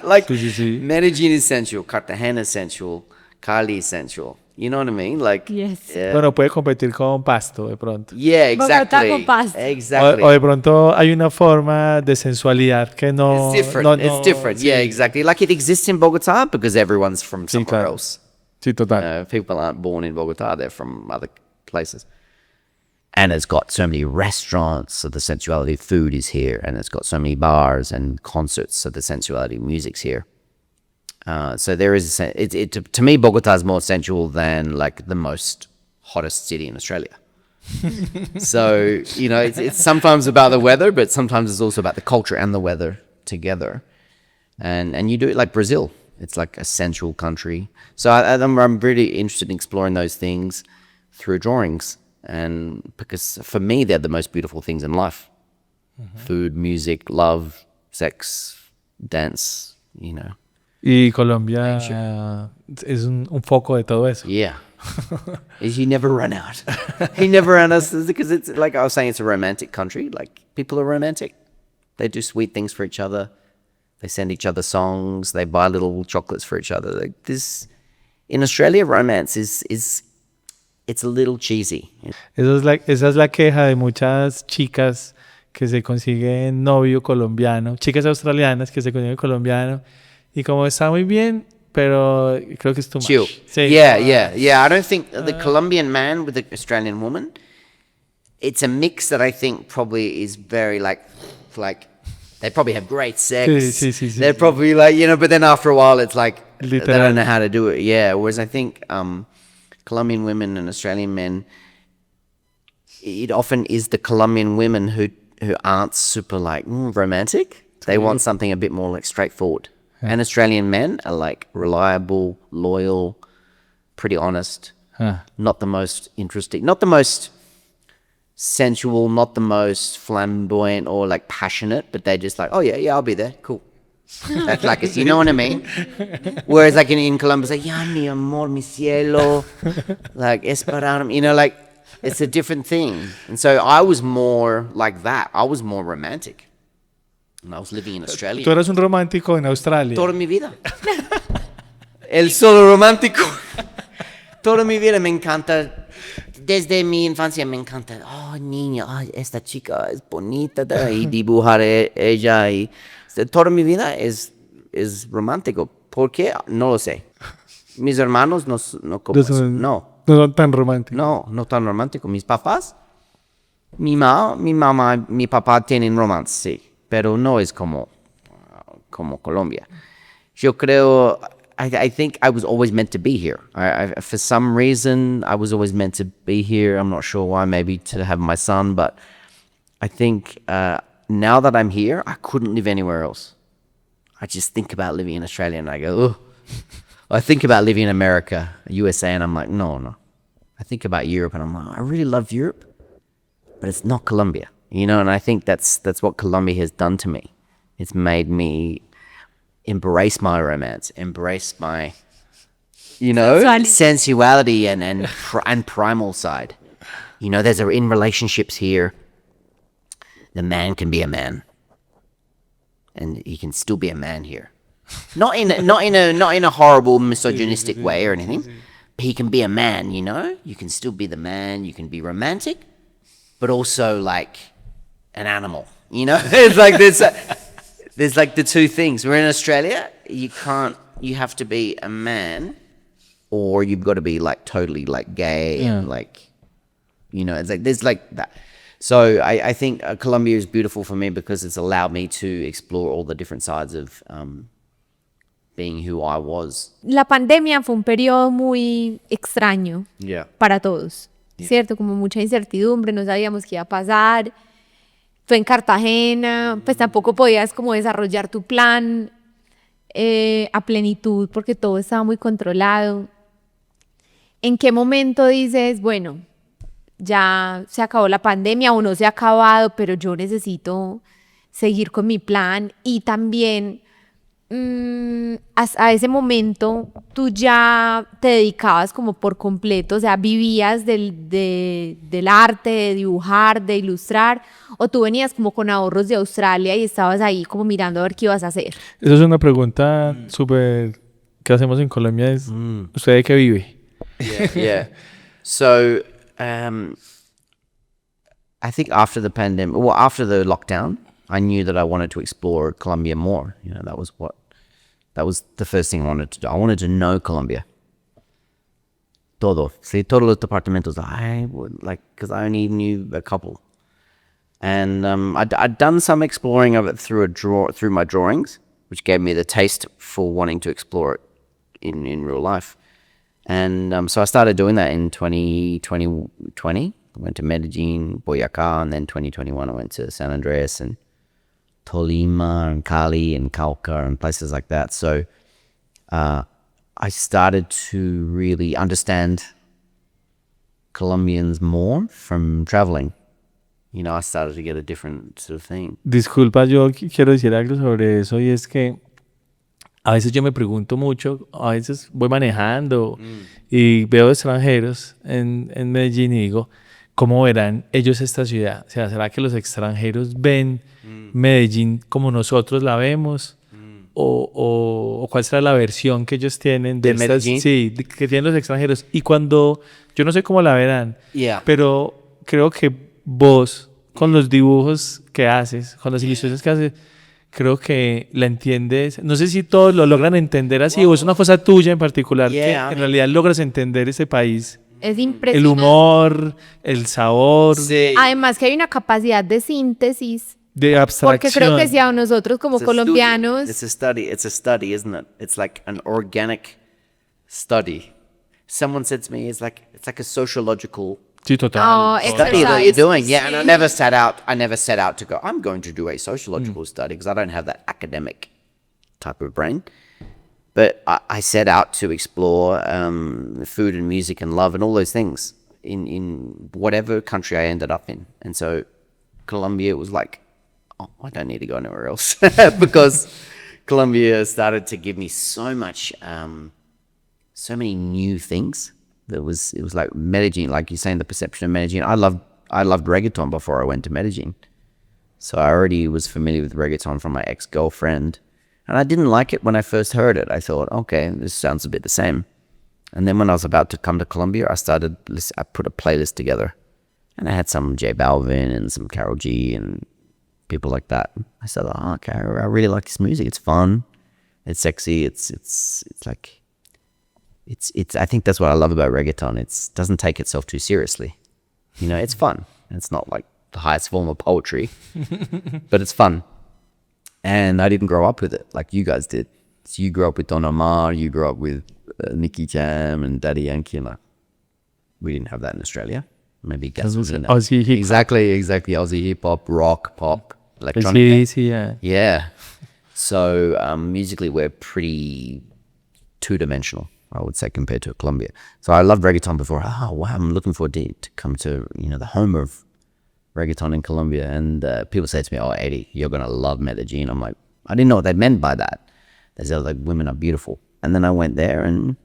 Like Sí. Medellin is sensual, Cartagena is sensual, Cali is sensual. You know what I mean? Like, Yes. Bueno, puede competir con Pasto de pronto. yeah, Bogotá exactly. con Pasto. Exactly. O de pronto hay una forma de sensualidad que no... It's different. no- It's different. sí. Yeah, exactly. Like it exists in Bogotá because everyone's from Sí, somewhere claro. else. Sí, total. People aren't born in Bogotá, they're from other places. And it's got so many restaurants, so the sensuality of food is here. And it's got so many bars and concerts, so the sensuality of music's here. So there is, to me, Bogotá is more sensual than like the most hottest city in Australia. So, you know, it's sometimes about the weather, but sometimes it's also about the culture and the weather together. And you do it like Brazil. It's like a sensual country. So I'm really interested in exploring those things through drawings. And because for me, they're the most beautiful things in life. Food, music, love, sex, dance, you know. Y Colombia es un foco de todo eso. Yeah. You never run out. You never run out because it's like I was saying, it's a romantic country. Like people are romantic. They do sweet things for each other. They send each other songs. They buy little chocolates for each other. Like this, in Australia, romance it's a little cheesy. Esa es la queja de muchas chicas que se consiguen novio colombiano, chicas australianas que se consiguen colombiano, y como está muy bien, pero creo que es too Chill. much. Sí. Yeah. I don't think the Colombian man with the Australian woman, it's a mix that I think probably is very like they probably have great sex. Sí. They're probably like, you know, but then after a while it's like they Literal. don't know how to do it. Yeah. Whereas I think Colombian women and Australian men, it often is the Colombian women who aren't super like romantic. They want something a bit more like straightforward. And Australian men are like reliable, loyal, pretty honest, not the most interesting, not the most sensual, not the most flamboyant or like passionate, but they're just like, oh yeah, I'll be there, cool. That's like it, you know what I mean? Whereas like in Colombia, it's like, yeah, mi amor, mi cielo, like esperar, you know, like it's a different thing. And so I was more like that. I was more romantic. And I was living in Australia. Tú eres un romántico en Australia. Toda mi vida. El solo romántico. Toda mi vida me encanta. Desde mi infancia me encanta. Oh, niña, esta chica es bonita. Y dibujar ella. Y toda mi vida es romántico. ¿Por qué? No lo sé. Mis hermanos no como eso. No. No son tan románticos. No tan romántico. Mis papás, mi mamá, mi papá tienen romance, sí. Pero no es como Colombia. Yo creo, I think I was always meant to be here. For some reason, I was always meant to be here. I'm not sure why, maybe to have my son. But I think now that I'm here, I couldn't live anywhere else. I just think about living in Australia and I go, ugh. I think about living in America, USA, and I'm like, no. I think about Europe and I'm like, I really love Europe, but it's not Colombia. You know, and I think that's what Colombia has done to me. It's made me embrace my romance, embrace my, you know, sensuality and primal side. You know, in relationships here, the man can be a man, and he can still be a man here. Not in a horrible misogynistic way or anything. But he can be a man. You know, you can still be the man. You can be romantic, but also like an animal, you know. It's like there's like the two things. We're in Australia, you have to be a man, or you've got to be like totally like gay and like, you know, it's like there's like that. So I think Colombia is beautiful for me because it's allowed me to explore all the different sides of being who I was. La pandemia fue un periodo muy extraño para todos, ¿cierto? Como mucha incertidumbre, no sabíamos qué iba a pasar. Tú en Cartagena, pues tampoco podías como desarrollar tu plan. a plenitud porque todo estaba muy controlado. ¿En qué momento dices, bueno, ya se acabó la pandemia o no se ha acabado, pero yo necesito seguir con mi plan? Y también a ese momento tú ya te dedicabas como por completo, o sea, vivías del arte, de dibujar, de ilustrar, o tú venías como con ahorros de Australia y estabas ahí como mirando a ver qué ibas a hacer. Eso es una pregunta súper que hacemos en Colombia. Es, ¿usted de qué vive? Yeah. So, I think after the pandemic, well, after the lockdown, I knew that I wanted to explore Colombia more. You know, that was the first thing I wanted to do. I wanted to know Colombia. Todo. See, todos los departamentos. I would like, because I only knew a couple. And I'd done some exploring of it through my drawings, which gave me the taste for wanting to explore it in real life. And so I started doing that in 2020. I went to Medellin, Boyacá, and then 2021 I went to San Andreas and Tolima and Cali and Cauca and places like that. So I started to really understand Colombians more from traveling. You know, I started to get a different sort of thing. Disculpa, yo quiero decir algo sobre eso, y es que a veces yo me pregunto mucho, a veces voy manejando y veo extranjeros en Medellín y digo, ¿cómo verán ellos esta ciudad? O sea, ¿será que los extranjeros ven Medellín como nosotros la vemos? ¿O cuál será la versión que ellos tienen ¿De Medellín? Sí, que tienen los extranjeros? Y cuando, yo no sé cómo la verán, pero creo que vos, con los dibujos que haces, con las ilustraciones que haces, creo que la entiendes. No sé si todos lo logran entender así, o es una cosa tuya en particular que en realidad logras entender ese país. Es impresionante. El humor, el sabor. Sí. Además que hay una capacidad de síntesis. De abstracción. Porque creo que si a nosotros como colombianos... It's a study, isn't it? It's like an organic study. Someone said to me, it's like a sociological Sí, total. Oh, study that you're doing. Yeah, and Sí. I never set out to go, I'm going to do a sociological study, because I don't have that academic type of brain. But I set out to explore food and music and love and all those things in whatever country I ended up in. And so Colombia was like, oh, I don't need to go anywhere else, because Colombia started to give me so much, so many new things. It was like Medellin, like you're saying, the perception of Medellin. I loved reggaeton before I went to Medellin. So I already was familiar with reggaeton from my ex-girlfriend. And I didn't like it when I first heard it. I thought, okay, this sounds a bit the same. And then when I was about to come to Colombia, I put a playlist together. And I had some J Balvin and some Karol G and people like that. I said, oh, okay, I really like this music. It's fun. It's sexy. It's like... It's. I think that's what I love about reggaeton. It doesn't take itself too seriously. You know, it's fun. It's not like the highest form of poetry, but it's fun. And I didn't grow up with it like you guys did. So you grew up with Don Omar, you grew up with Nicky Jam and Daddy Yankee. Like, we didn't have that in Australia. Maybe Gasolina. Aussie hip. Exactly. Aussie hip hop, rock, pop, electronic. Yeah. So musically, we're pretty two-dimensional, I would say, compared to Colombia. So I loved reggaeton before. Oh, wow, I'm looking forward to come to, the home of reggaeton in Colombia. And people say to me, oh, Eddie, you're going to love Medellin. I'm like, I didn't know what they meant by that. They said, like, women are beautiful. And then I went there and,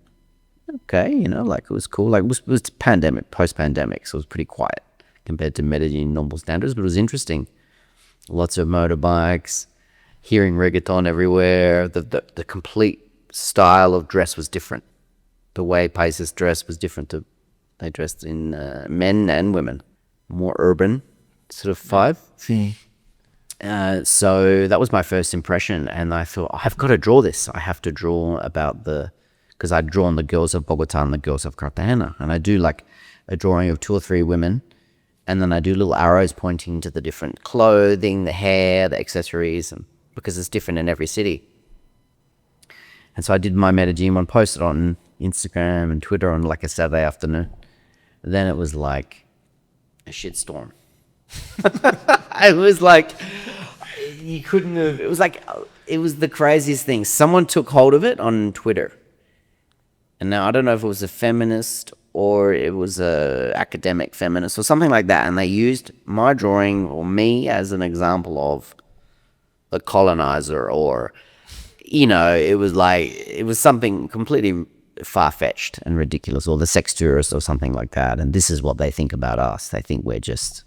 okay, like, it was cool. Like, it was pandemic, post-pandemic, so it was pretty quiet compared to Medellin normal standards, but it was interesting. Lots of motorbikes, hearing reggaeton everywhere. The complete style of dress was different. The way Paisas dressed was different. They dressed in men and women, more urban sort of vibe. Sí. So that was my first impression, and I thought, I've got to draw this. I have to draw about because I'd drawn the girls of Bogotá and the girls of Cartagena, and I do like a drawing of 2 or 3 women, and then I do little arrows pointing to the different clothing, the hair, the accessories, and because it's different in every city. And so I did my Medellin one, posted on Instagram and Twitter on like a Saturday afternoon. Then it was like a shitstorm. I was like, you couldn't have. It was like, it was the craziest thing. Someone took hold of it on Twitter. And now I don't know if it was a feminist or it was a academic feminist or something like that. And they used my drawing or me as an example of a colonizer, or, you know, it was something completely far-fetched and ridiculous, or the sex tourist or something like that. And this is what they think about us. They think we're just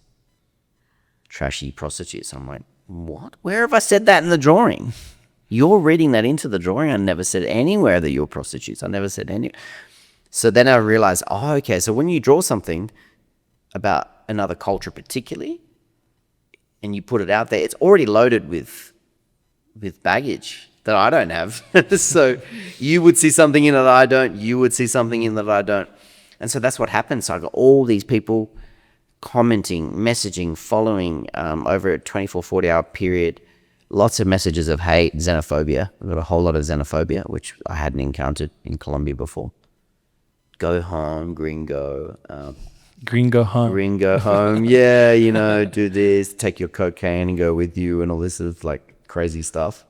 trashy prostitutes. I'm like, what? Where have I said that in the drawing? You're reading that into the drawing. I never said anywhere that you're prostitutes. I never said any. So then I realized, oh, okay, so when you draw something about another culture particularly, and you put it out there, it's already loaded with baggage that I don't have. So you would see something in it that I don't. You would see something in it that I don't. And so that's what happened. So I got all these people commenting, messaging, following over a 24, 40-hour period. Lots of messages of hate, xenophobia. I got a whole lot of xenophobia, which I hadn't encountered in Colombia before. Go home, gringo. Gringo home. Gringo home. Yeah, you know, do this, take your cocaine and go with you, and all this sort of like crazy stuff.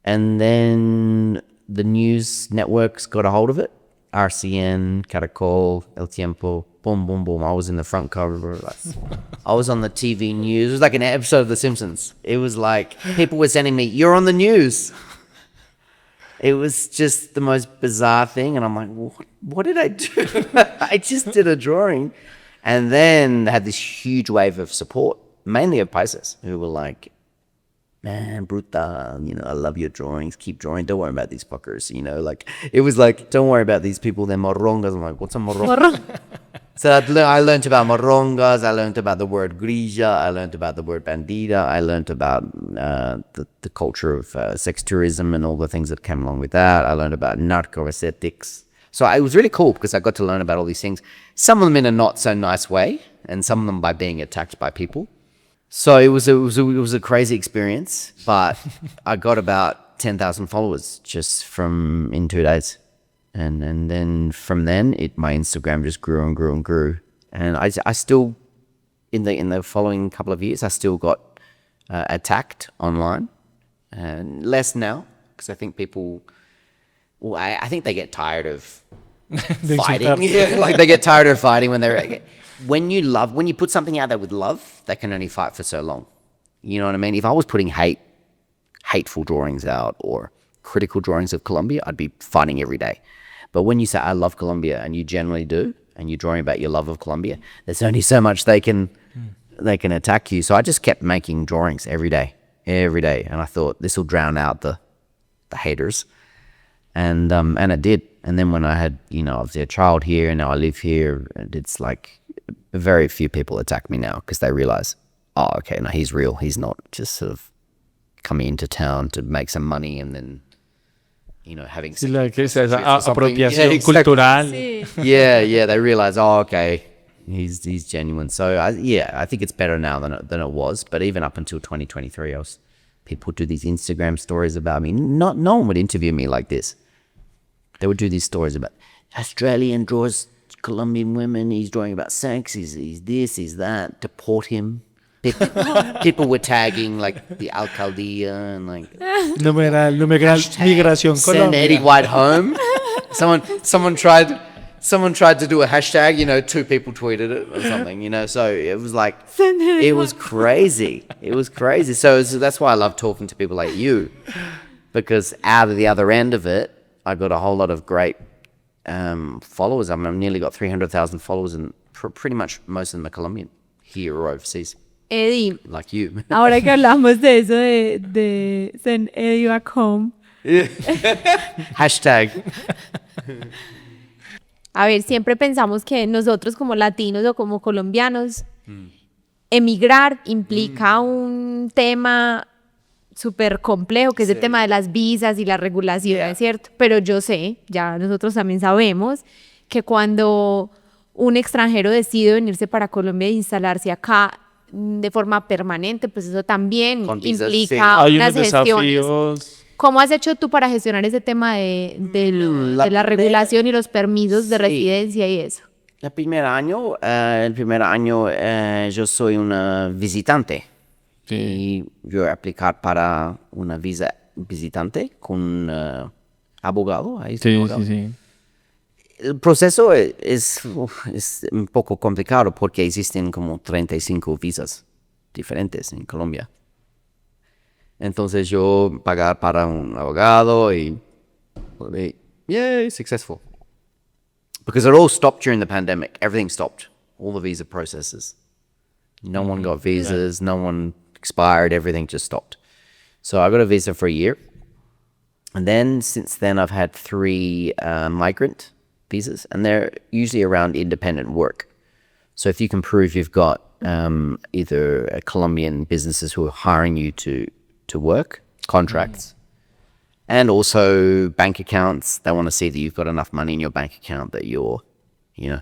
And then the news networks got a hold of it. RCN, Caracol, El Tiempo, boom, boom, boom. I was in the front cover. I was on the TV news. It was like an episode of The Simpsons. It was like people were sending me, "You're on the news." It was just the most bizarre thing. And I'm like, what did I do? I just did a drawing. And then they had this huge wave of support, mainly of Paisas, who were like, "Man, brutal, you know, I love your drawings. Keep drawing. Don't worry about these fuckers." You know, like, it was like, don't worry about these people. They're morongas. I'm like, what's a moronga? So I learned about morongas. I learned about the word grilla. I learned about the word bandida. I learned about the culture of sex tourism and all the things that came along with that. I learned about narco-aesthetics. So it was really cool because I got to learn about all these things. Some of them in a not so nice way, and some of them by being attacked by people. So it was a crazy experience, but I got about 10,000 followers just in 2 days. And then from then, my Instagram just grew and grew and grew. And I still, in the following couple of years, I still got attacked online. And less now, because I think people, well, I think they get tired of fighting. Yeah, like they get tired of fighting when you put something out there with love, they can only fight for so long. You know what I mean? If I was putting hateful drawings out or critical drawings of Colombia, I'd be fighting every day. But when you say, "I love Colombia," and you generally do, and you're drawing about your love of Colombia, there's only so much they can attack you. So I just kept making drawings every day. And I thought, this will drown out the haters. And it did. And then when I had, you know, obviously a child here, and now I live here, and it's like very few people attack me now because they realize, oh, okay, no, he's real. He's not just sort of coming into town to make some money and then, you know, having Sí, like esa apropiación yeah, exactly. cultural. Sí. Yeah, they realize, oh, okay, he's genuine. So I think it's better now than it was. But even up until 2023, people would do these Instagram stories about me. No one would interview me like this. They would do these stories about Australian draws Colombian women. He's drawing about sex. He's this, he's that. Deport him. People were tagging like the alcaldía and like Numeral migración send Colombia. Eddie White home. Someone tried to do a hashtag, you know, 2 people tweeted it or something, you know, so it was like, it was crazy. So that's why I love talking to people like you, because out of the other end of it, I got a whole lot of great followers. I mean, I've nearly got 300,000 followers, and pretty much most of them are Colombian, here or overseas. Eddie, Like you. ahora que hablamos de eso de send Eddie back home. Hashtag. A ver, siempre pensamos que nosotros como latinos o como colombianos, emigrar implica un tema súper complejo, que es el tema de las visas y las regulaciones, ¿cierto? Pero yo sé, ya nosotros también sabemos, que cuando un extranjero decide venirse para Colombia e instalarse acá de forma permanente, pues eso también Con visas, implica Hay unas unos gestiones. desafíos. ¿Cómo has hecho tú para gestionar ese tema de la regulación y los permisos de residencia y eso? El primer año yo soy una visitante. y yo aplicar para una visa visitante con abogado. Ahí está, abogado. Sí. El proceso es un poco complicado porque existen como 35 visas diferentes en Colombia. Entonces yo pagar para un abogado y yay, successful. Because it all stopped during the pandemic. Everything stopped. All the visa processes. No one got visas. No one expired. Everything just stopped. So I got a visa for a year. And then since then I've had 3 migrant visas. And they're usually around independent work. So if you can prove you've got either Colombian businesses who are hiring you to work, contracts, and also bank accounts. They want to see that you've got enough money in your bank account that you're,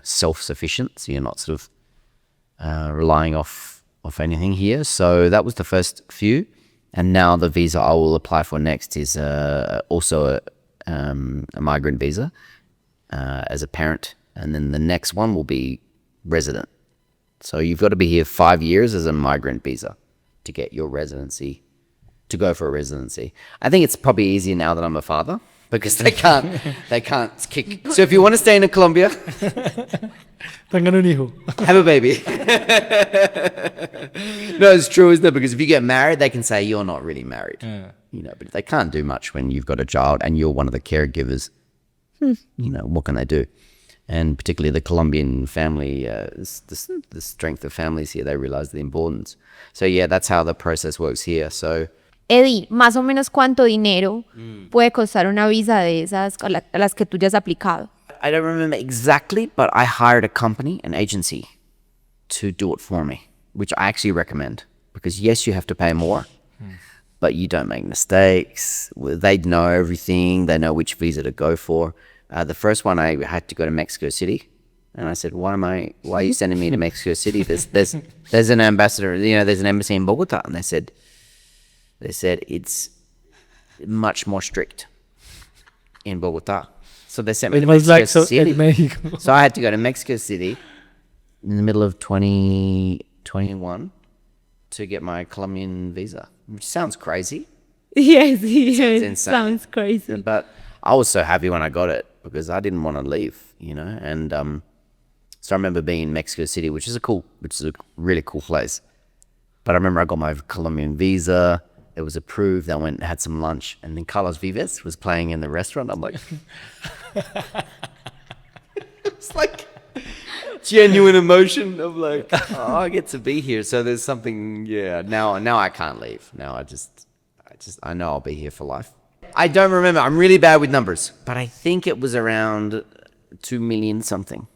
self-sufficient. So you're not sort of relying off anything here. So that was the first few. And now the visa I will apply for next is also a migrant visa as a parent. And then the next one will be resident. So you've got to be here 5 years as a migrant visa to get your residency, to go for a residency. I think it's probably easier now that I'm a father because they can't kick. So if you want to stay in Colombia, Tengan un hijo. have a baby. No, it's true, isn't it? Because if you get married, they can say you're not really married. But they can't do much when you've got a child and you're one of the caregivers. What can they do? And particularly the Colombian family, the strength of families here, they realize the importance. So yeah, that's how the process works here. So Eddie, más o menos cuánto dinero puede costar una visa de esas a las que tú ya has aplicado. I don't remember exactly, but I hired a company, an agency, to do it for me, which I actually recommend. Because yes, you have to pay more, but you don't make mistakes. They know everything. They know which visa to go for. The first one, I had to go to Mexico City. And I said, why are you sending me to Mexico City? There's an ambassador, there's an embassy in Bogotá. And they said it's much more strict in Bogotá. So they sent me to Mexico City. So I had to go to Mexico City in the middle of 2021 to get my Colombian visa, which sounds crazy. Yes, Insane. sounds crazy. But I was so happy when I got it because I didn't want to leave, And so I remember being in Mexico City, which is a really cool place. But I remember I got my Colombian visa. It was approved. I went and had some lunch, and then Carlos Vives was playing in the restaurant. I'm like, it's like genuine emotion of like, oh, I get to be here. So there's something, now I can't leave. Now I know I'll be here for life. I don't remember. I'm really bad with numbers, but I think it was around 2 million something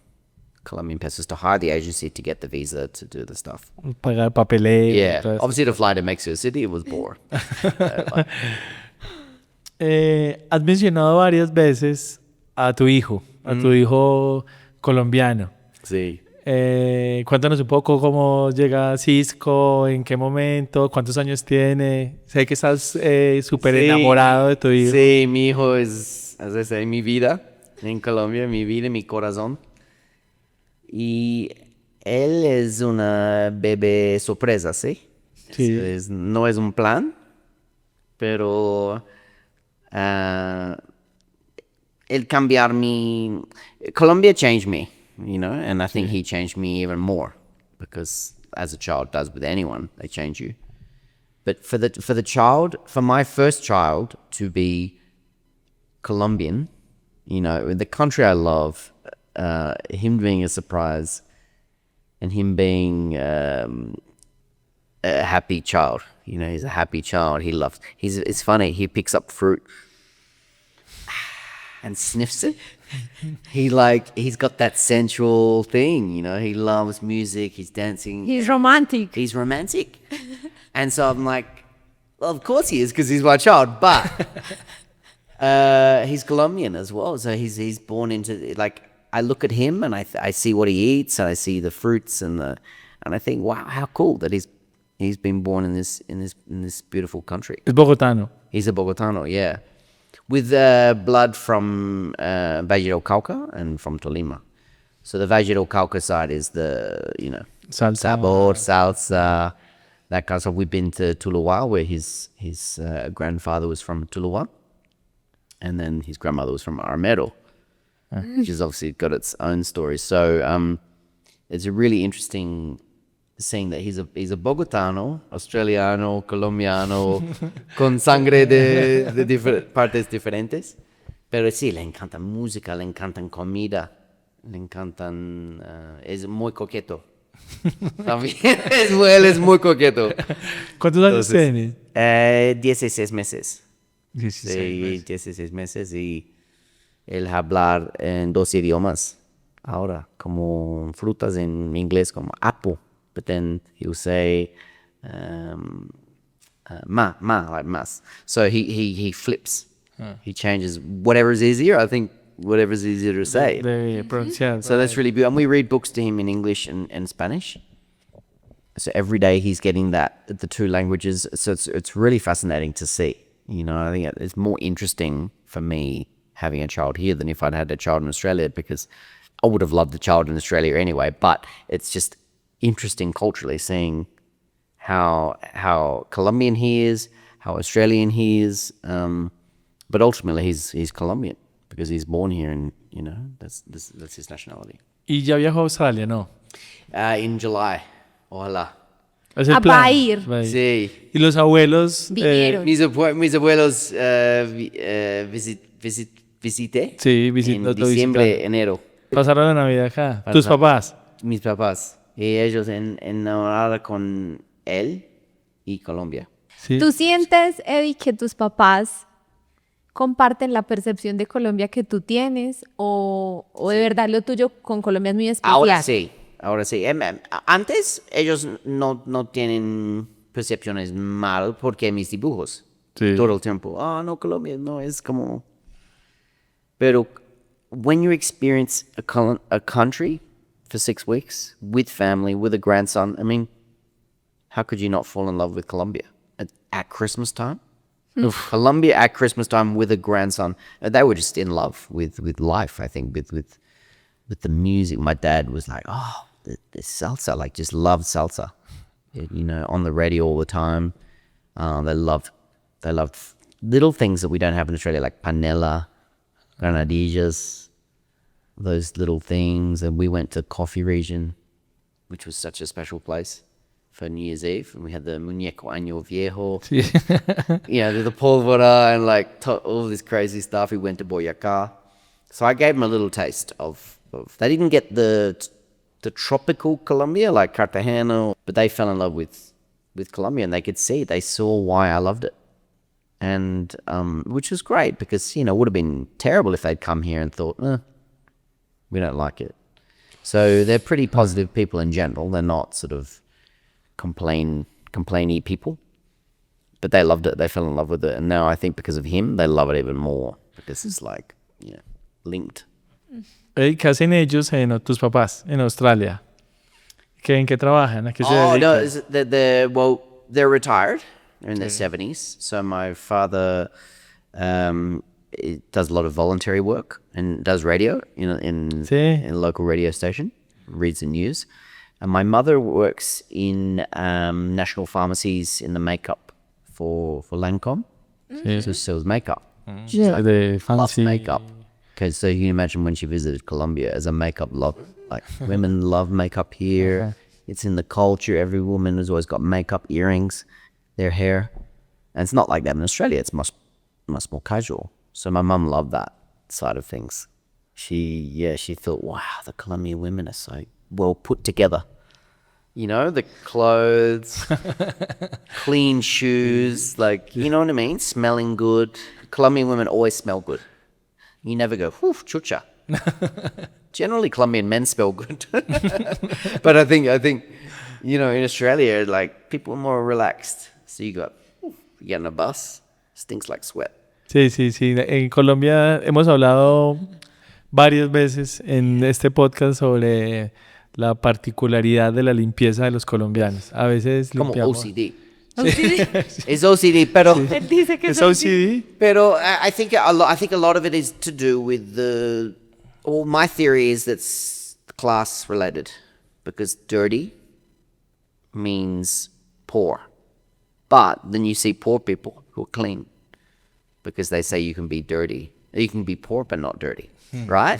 Colombian pesos to hire the agency to get the visa to do the stuff. Pagar papeleo. Yeah. Obviously, to fly to Mexico City, it was bore. Has mencionado varias veces a tu hijo colombiano. Sí. Cuéntanos un poco cómo llega Cisco, en qué momento, cuántos años tiene. Sé que estás súper enamorado de tu hijo. Sí, mi hijo es, mi vida en Colombia, mi vida, mi corazón. Y él es una bebé sorpresa, ¿sí? Sí. No es un plan, pero el cambiar Colombia changed me, and I think he changed me even more because as a child does with anyone, they change you. But for my first child to be Colombian, the country I love, him being a surprise and him being a happy child. He's a happy child. It's funny, he picks up fruit and sniffs it. He's got that sensual thing, he loves music, he's dancing. He's romantic. And so I'm like, well, of course he is because he's my child, but he's Colombian as well. So he's born into, like, I look at him and I see what he eats and I see the fruits and I think, wow, how cool that he's been born in this beautiful country. Es bogotano. He's a Bogotano, yeah, with blood from Valle del Cauca and from Tolima. So the Valle del Cauca side is the Salsa. sabor, salsa, that kind of stuff. We've been to Tuluá, where his grandfather was from Tuluá, and then his grandmother was from Armero, which has obviously got its own story. So it's a really interesting seeing that he's a Bogotano, Australiano, Colombiano, con sangre de partes diferentes. Pero sí, le encanta música, le encantan comida, le encantan... es muy coqueto. También él es muy coqueto. ¿Cuántos años tienes? 16 meses. 16 Sí, meses. 16 meses y él hablar en 2 idiomas ahora, como frutas en inglés, como apple, but then he'll say like más. So he flips. He changes whatever's easier. I think whatever's easier to say. De pronunciar. So that's really beautiful. And we read books to him in English and Spanish. So every day he's getting the 2 languages. So it's really fascinating to see. You know, I think it's more interesting for me having a child here than if I'd had a child in Australia, because I would have loved the child in Australia anyway. But it's just interesting culturally seeing how Colombian he is, how Australian he is. But ultimately he's Colombian because he's born here, and you know that's his nationality. ¿Y ya viajó a Australia? No. In July, ojalá. Es el Va plan. a ir. Va a ir. Sí. ¿Y los abuelos? Vinieron. Mis abuelos visité Sí, en diciembre, enero. Pasaron la Navidad acá. ¿Tus papás? Mis papás. Y ellos enamorados con él y Colombia. Sí. ¿Tú sientes, Eddie, que tus papás comparten la percepción de Colombia que tú tienes o de verdad lo tuyo con Colombia es muy especial? Ahora sí. Antes ellos no tienen percepciones mal porque mis dibujos. Sí. Todo el tiempo. No, Colombia no es como... Pero when you experience a country for 6 weeks with family, with a grandson, I mean, how could you not fall in love with Colombia at Christmas time? Colombia at Christmas time with a grandson. They were just in love with life, I think, with the music. My dad was like, the salsa, like just loved salsa. You know, on the radio all the time. They loved little things that we don't have in Australia, like panela, granadillas, those little things. And we went to Coffee Region, which was such a special place for New Year's Eve, and we had the muñeco año viejo, the pólvora, and like all this crazy stuff. We went to Boyacá, so I gave them a little taste of. They didn't get the tropical Colombia like Cartagena, but they fell in love with Colombia, and they saw why I loved it, and which was great because it would have been terrible if they'd come here and thought, we don't like it. So they're pretty positive people in general. They're not sort of complainy people, but they loved it. They fell in love with it, and now I think because of him they love it even more because it's like linked. ¿Qué hacen ellos, tus papás, en Australia? ¿En qué trabajan? ¿A qué se dedican? No, they're retired. They're in their 70s. So my father does a lot of voluntary work and does radio in a local radio station, reads the news. And my mother works in national pharmacies in the makeup for Lancome. So she sells makeup. De Loves fancy makeup. Because so you can imagine when she visited Colombia as a makeup love, like women love makeup here. It's in the culture. Every woman has always got makeup, earrings, their hair. And it's not like that in Australia. It's much more casual. So my mum loved that side of things. She thought, wow, the Colombian women are so well put together. You know, the clothes, clean shoes, like, you know what I mean? Smelling good. Colombian women always smell good. You never go, whew, chucha. Generally, Colombian men smell good. But I think, in Australia, like, people are more relaxed. So you get on a bus, stinks like sweat. Sí. En Colombia hemos hablado varias veces en este podcast sobre la particularidad de la limpieza de los colombianos. A veces Como limpiamos... OCD. ¿OCD? It's OCD, pero... Él dice que ¿Es OCD? Pero I think a lot of it is to do with my theory is that's class related. Because dirty means poor. But then you see poor people who are clean because they say you can be dirty. You can be poor but not dirty, right?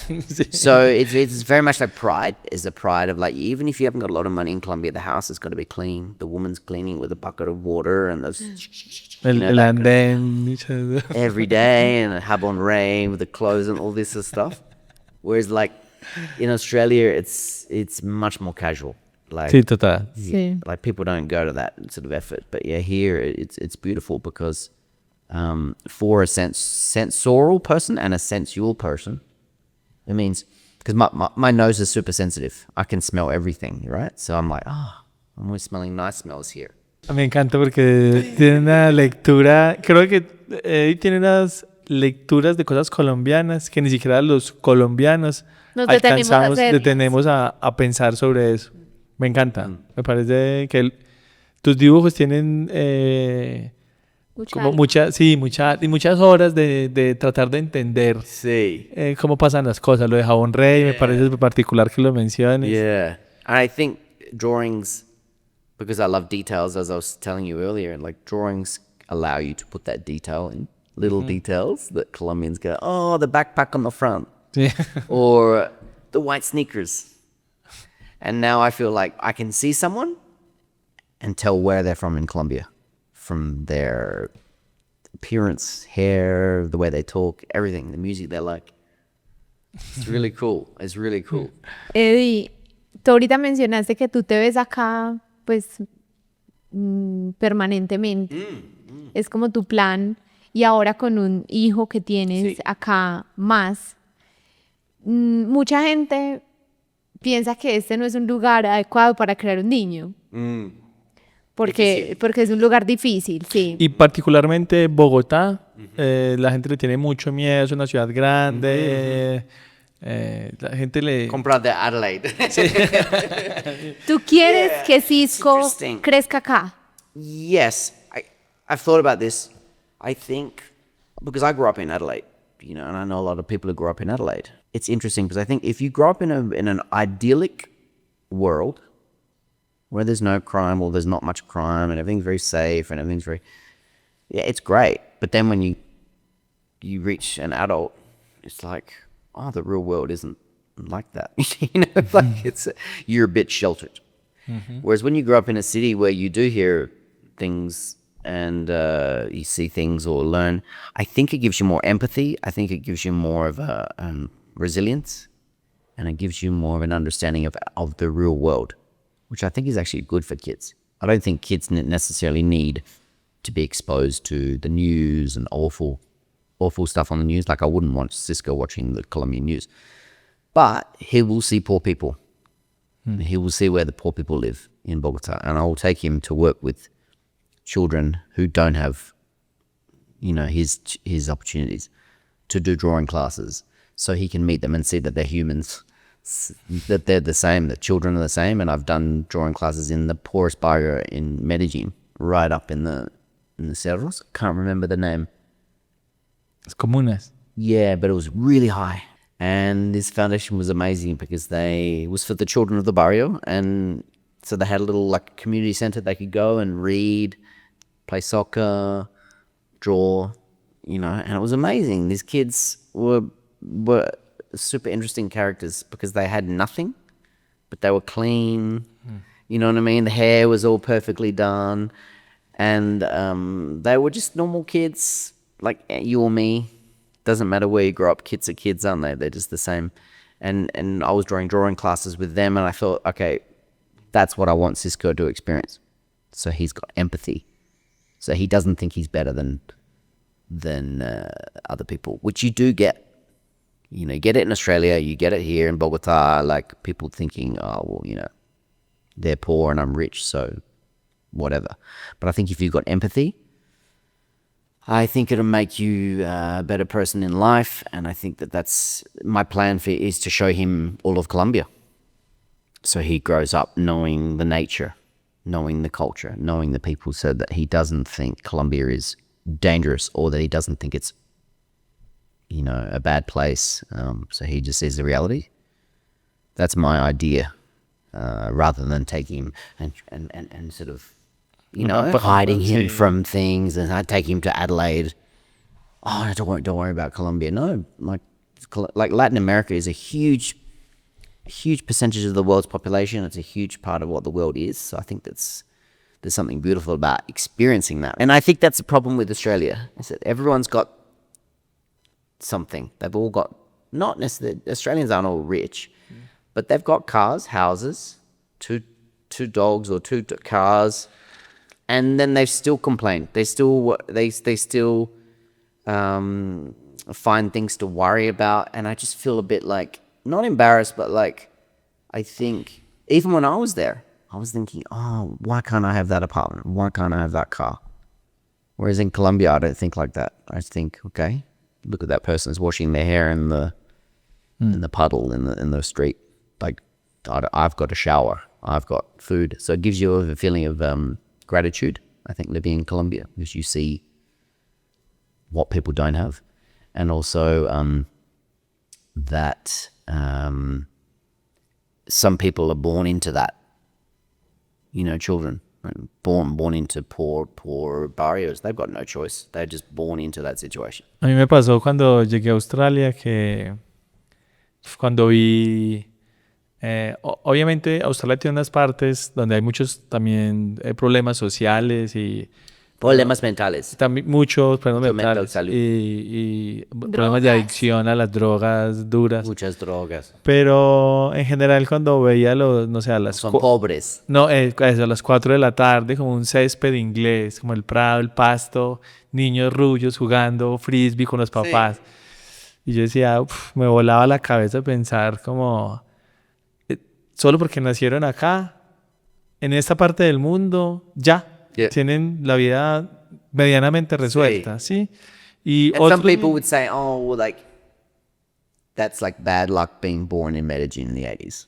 So it's very much like pride is the pride of like, even if you haven't got a lot of money in Colombia, the house is going to be clean. The woman's cleaning with a bucket of water and those, El andén. every day, and a jabon rain with the clothes and all this sort of stuff. Whereas like in Australia, it's much more casual. Like, Sí, total. Sí. like people don't go to that sort of effort. But yeah, here it's beautiful because for a sensorial person and a sensual person, it means, because my nose is super sensitive. I can smell everything, right? So I'm like, I'm always smelling nice smells here. Me encanta porque tiene una lectura, creo que tiene unas lecturas de cosas colombianas que ni siquiera los colombianos Nos detenemos a hacerlas. detenemos a pensar sobre eso. Me encanta. Me parece que tus dibujos tienen como muchas horas de tratar de entender Sí. cómo pasan las cosas. Lo de jabón rey me parece particular que lo menciones. Yeah. And I think drawings, because I love details, as I was telling you earlier, like drawings allow you to put that detail in, little details that Colombians go, oh, the backpack on the front, Sí. or the white sneakers. And now I feel like I can see someone and tell where they're from in Colombia, from their appearance, hair, the way they talk, everything, the music they like. It's really cool. It's really cool. Eddie, tú ahorita mencionaste que tú te ves acá, pues, permanentemente. Es como tu plan. Y ahora con un hijo que tienes acá más. Mucha gente piensa que este no es un lugar adecuado para crear un niño. Porque es un lugar difícil, sí. Y particularmente Bogotá, la gente le tiene mucho miedo, es una ciudad grande, la gente le... Comprar de Adelaide. ¿Tú quieres que Cisco crezca acá? Yes, I've thought about this. I think, because I grew up in Adelaide, you know, and I know a lot of people who grew up in Adelaide. It's interesting because I think if you grow up in an idyllic world where there's no crime or there's not much crime and everything's very safe and everything's very, yeah, it's great. But then when you reach an adult, it's like, oh, the real world isn't like that. You know, like you're a bit sheltered. Whereas when you grow up in a city where you do hear things and you see things or learn, I think it gives you more empathy. I think it gives you more of a resilience, and it gives you more of an understanding of the real world, which I think is actually good for kids. I don't think kids necessarily need to be exposed to the news and awful stuff on the news. Like I wouldn't want Cisco watching the Colombian news, but he will see poor people. He will see where the poor people live in Bogotá, and I will take him to work with children who don't have, you know, his opportunities to do drawing classes, so he can meet them and see that they're humans, that they're the same, that children are the same. And I've done drawing classes in the poorest barrio in Medellin, right up in the cerros. Can't remember the name. Las comunas. Yeah, but it was really high. And this foundation was amazing because it was for the children of the barrio, and so they had a little like community center they could go and read, play soccer, draw, you know, and it was amazing. These kids were super interesting characters because they had nothing, but they were clean. You know what I mean? The hair was all perfectly done, and they were just normal kids like you or me. Doesn't matter where you grow up, kids are kids, aren't they? They're just the same. And I was drawing classes with them, and I thought, okay, that's what I want Cisco to experience. So he's got empathy. So he doesn't think he's better than other people, which you do get. You know, you get it in Australia, you get it here in Bogotá, like people thinking, oh, well, you know, they're poor and I'm rich, so whatever. But I think if you've got empathy, I think it'll make you a better person in life. And I think that's my plan is to show him all of Colombia. So he grows up knowing the nature, knowing the culture, knowing the people, so that he doesn't think Colombia is dangerous or that he doesn't think it's, you know, a bad place. So he just sees the reality. That's my idea, rather than taking him and sort of you know, hiding him from things, and I'd take him to Adelaide. Oh, don't worry about Colombia. No, like Latin America is a huge percentage of the world's population. It's a huge part of what the world is. So I think there's something beautiful about experiencing that. And I think that's the problem with Australia, is that everyone's got something. They've all got, not necessarily, Australians aren't all rich, but they've got cars, houses, two dogs or two cars, and then they've still complained. They still find things to worry about, and I just feel a bit like, not embarrassed, but like, I think even when I was there, I was thinking, oh, why can't I have that apartment? Why can't I have that car? Whereas in Colombia, I don't think like that. I think, okay, look at that person who's washing their hair in the puddle in the street. Like, I've got a shower, I've got food. So it gives you a feeling of gratitude, I think, living in Colombia, because you see what people don't have. And also that some people are born into that, you know, children born into poor barrios. They've got no choice. They're just born into that situation. A mí me pasó cuando llegué a Australia que cuando vi, obviamente Australia tiene unas partes donde hay muchos también problemas sociales y Problemas mentales. también muchos problemas Mucho mental mentales salud. y problemas de adicción a las drogas duras. Muchas drogas. Pero en general cuando veía no sé, a las Son pobres. No, eso, a las 4 de la tarde, como un césped inglés, como el prado, el pasto, niños rullos jugando frisbee con los papás. Y yo decía, me volaba la cabeza pensar como, solo porque nacieron acá, en esta parte del mundo, ya, tienen la vida medianamente resuelta, ¿sí? Y And some people would say, oh, well, like, that's like bad luck being born in Medellin in the 80s.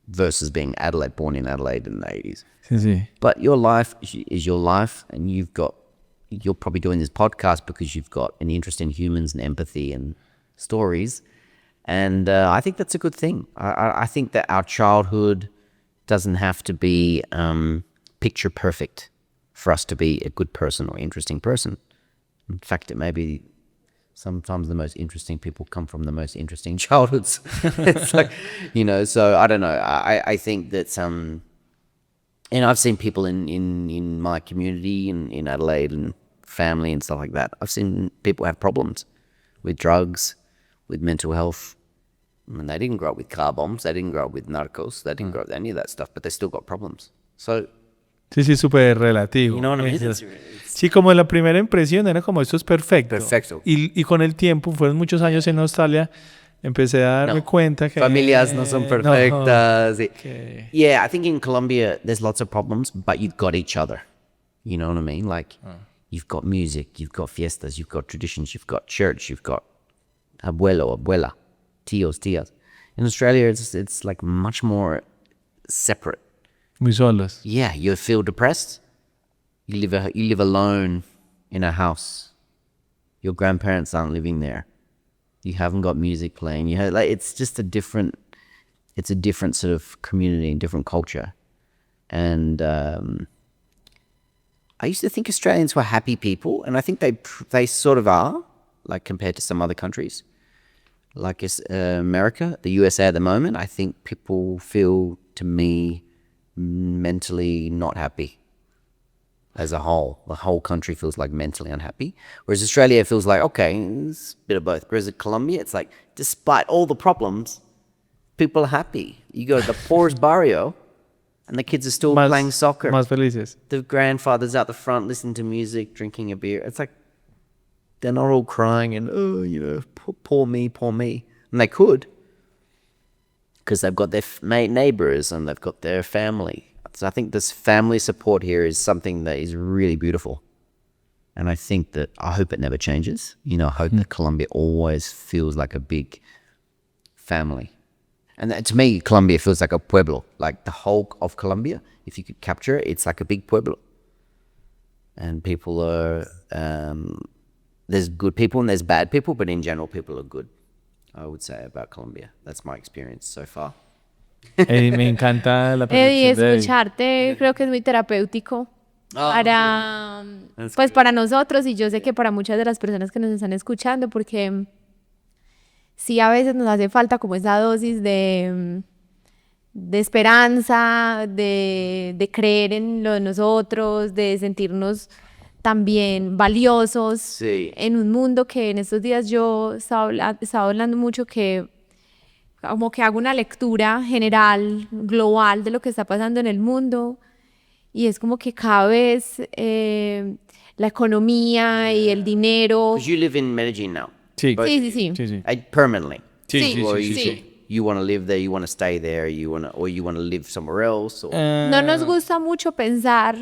Versus being born in Adelaide in the 80s. Sí. But your life is your life, and you're probably doing this podcast because you've got an interest in humans and empathy and stories. And I think that's a good thing. I think that our childhood doesn't have to be picture perfect for us to be a good person or interesting person. In fact, it may be sometimes the most interesting people come from the most interesting childhoods. It's like, you know, so I don't know. I think that and I've seen people in my community in Adelaide and family and stuff like that. I've seen people have problems with drugs, with mental health. And they didn't grow up with car bombs. They didn't grow up with narcos. They didn't grow up with any of that stuff, but they still got problems. So, sí, súper relativo. You know what I mean? Sí, como la primera impresión era como esto es perfecto. Perfecto. Y con el tiempo, fueron muchos años en Australia, empecé a darme cuenta que... Familias no son perfectas. No, que... Yeah, I think in Colombia there's lots of problems, but you've got each other. You know what I mean? Like, you've got music, you've got fiestas, you've got traditions, you've got church, you've got abuelo, abuela, tíos, tías. In Australia, it's like much more separate. Muy solos. Yeah, you feel depressed. You live alone in a house. Your grandparents aren't living there. You haven't got music playing. You have, like, it's just a different sort of community and different culture. And I used to think Australians were happy people, and I think they sort of are, like compared to some other countries. Like America, the USA at the moment, I think people feel, to me, mentally not happy as a whole. The whole country feels like mentally unhappy. Whereas Australia feels like, okay, it's a bit of both. Whereas in Colombia, it's like, despite all the problems, people are happy. You go to the poorest barrio, and the kids are still playing soccer. Más felices. The grandfather's out the front listening to music, drinking a beer. It's like, they're not all crying and, oh, you know, poor me, poor me. And they could, because they've got their neighbors and they've got their family. So I think this family support here is something that is really beautiful. And I think that, I hope it never changes. You know, I hope that Colombia always feels like a big family. And to me, Colombia feels like a pueblo. Like the whole of Colombia, if you could capture it, it's like a big pueblo. And people are, there's good people and there's bad people, but in general, people are good, I would say, about Colombia. That's my experience so far. Me encanta la Eddie, percepción de Eddie. escucharte creo que es muy terapéutico. para, That's pues good. para nosotros, y yo sé que para muchas de las personas que nos están escuchando, porque sí a veces nos hace falta como esa dosis de esperanza, de creer en lo de nosotros, de sentirnos también valiosos Sí. en un mundo que en estos días yo estaba hablando mucho, que como que hago una lectura general, global de lo que está pasando en el mundo, y es como que cada vez la economía y el dinero... Because you live in Medellin now. Sí, Both Sí, of sí, you. sí. sí, sí. Permanently. Sí, Sí, sí, Or sí, you, sí, sí. you want to live there, you want to stay there, or you want to live somewhere else. Or... No nos gusta mucho pensar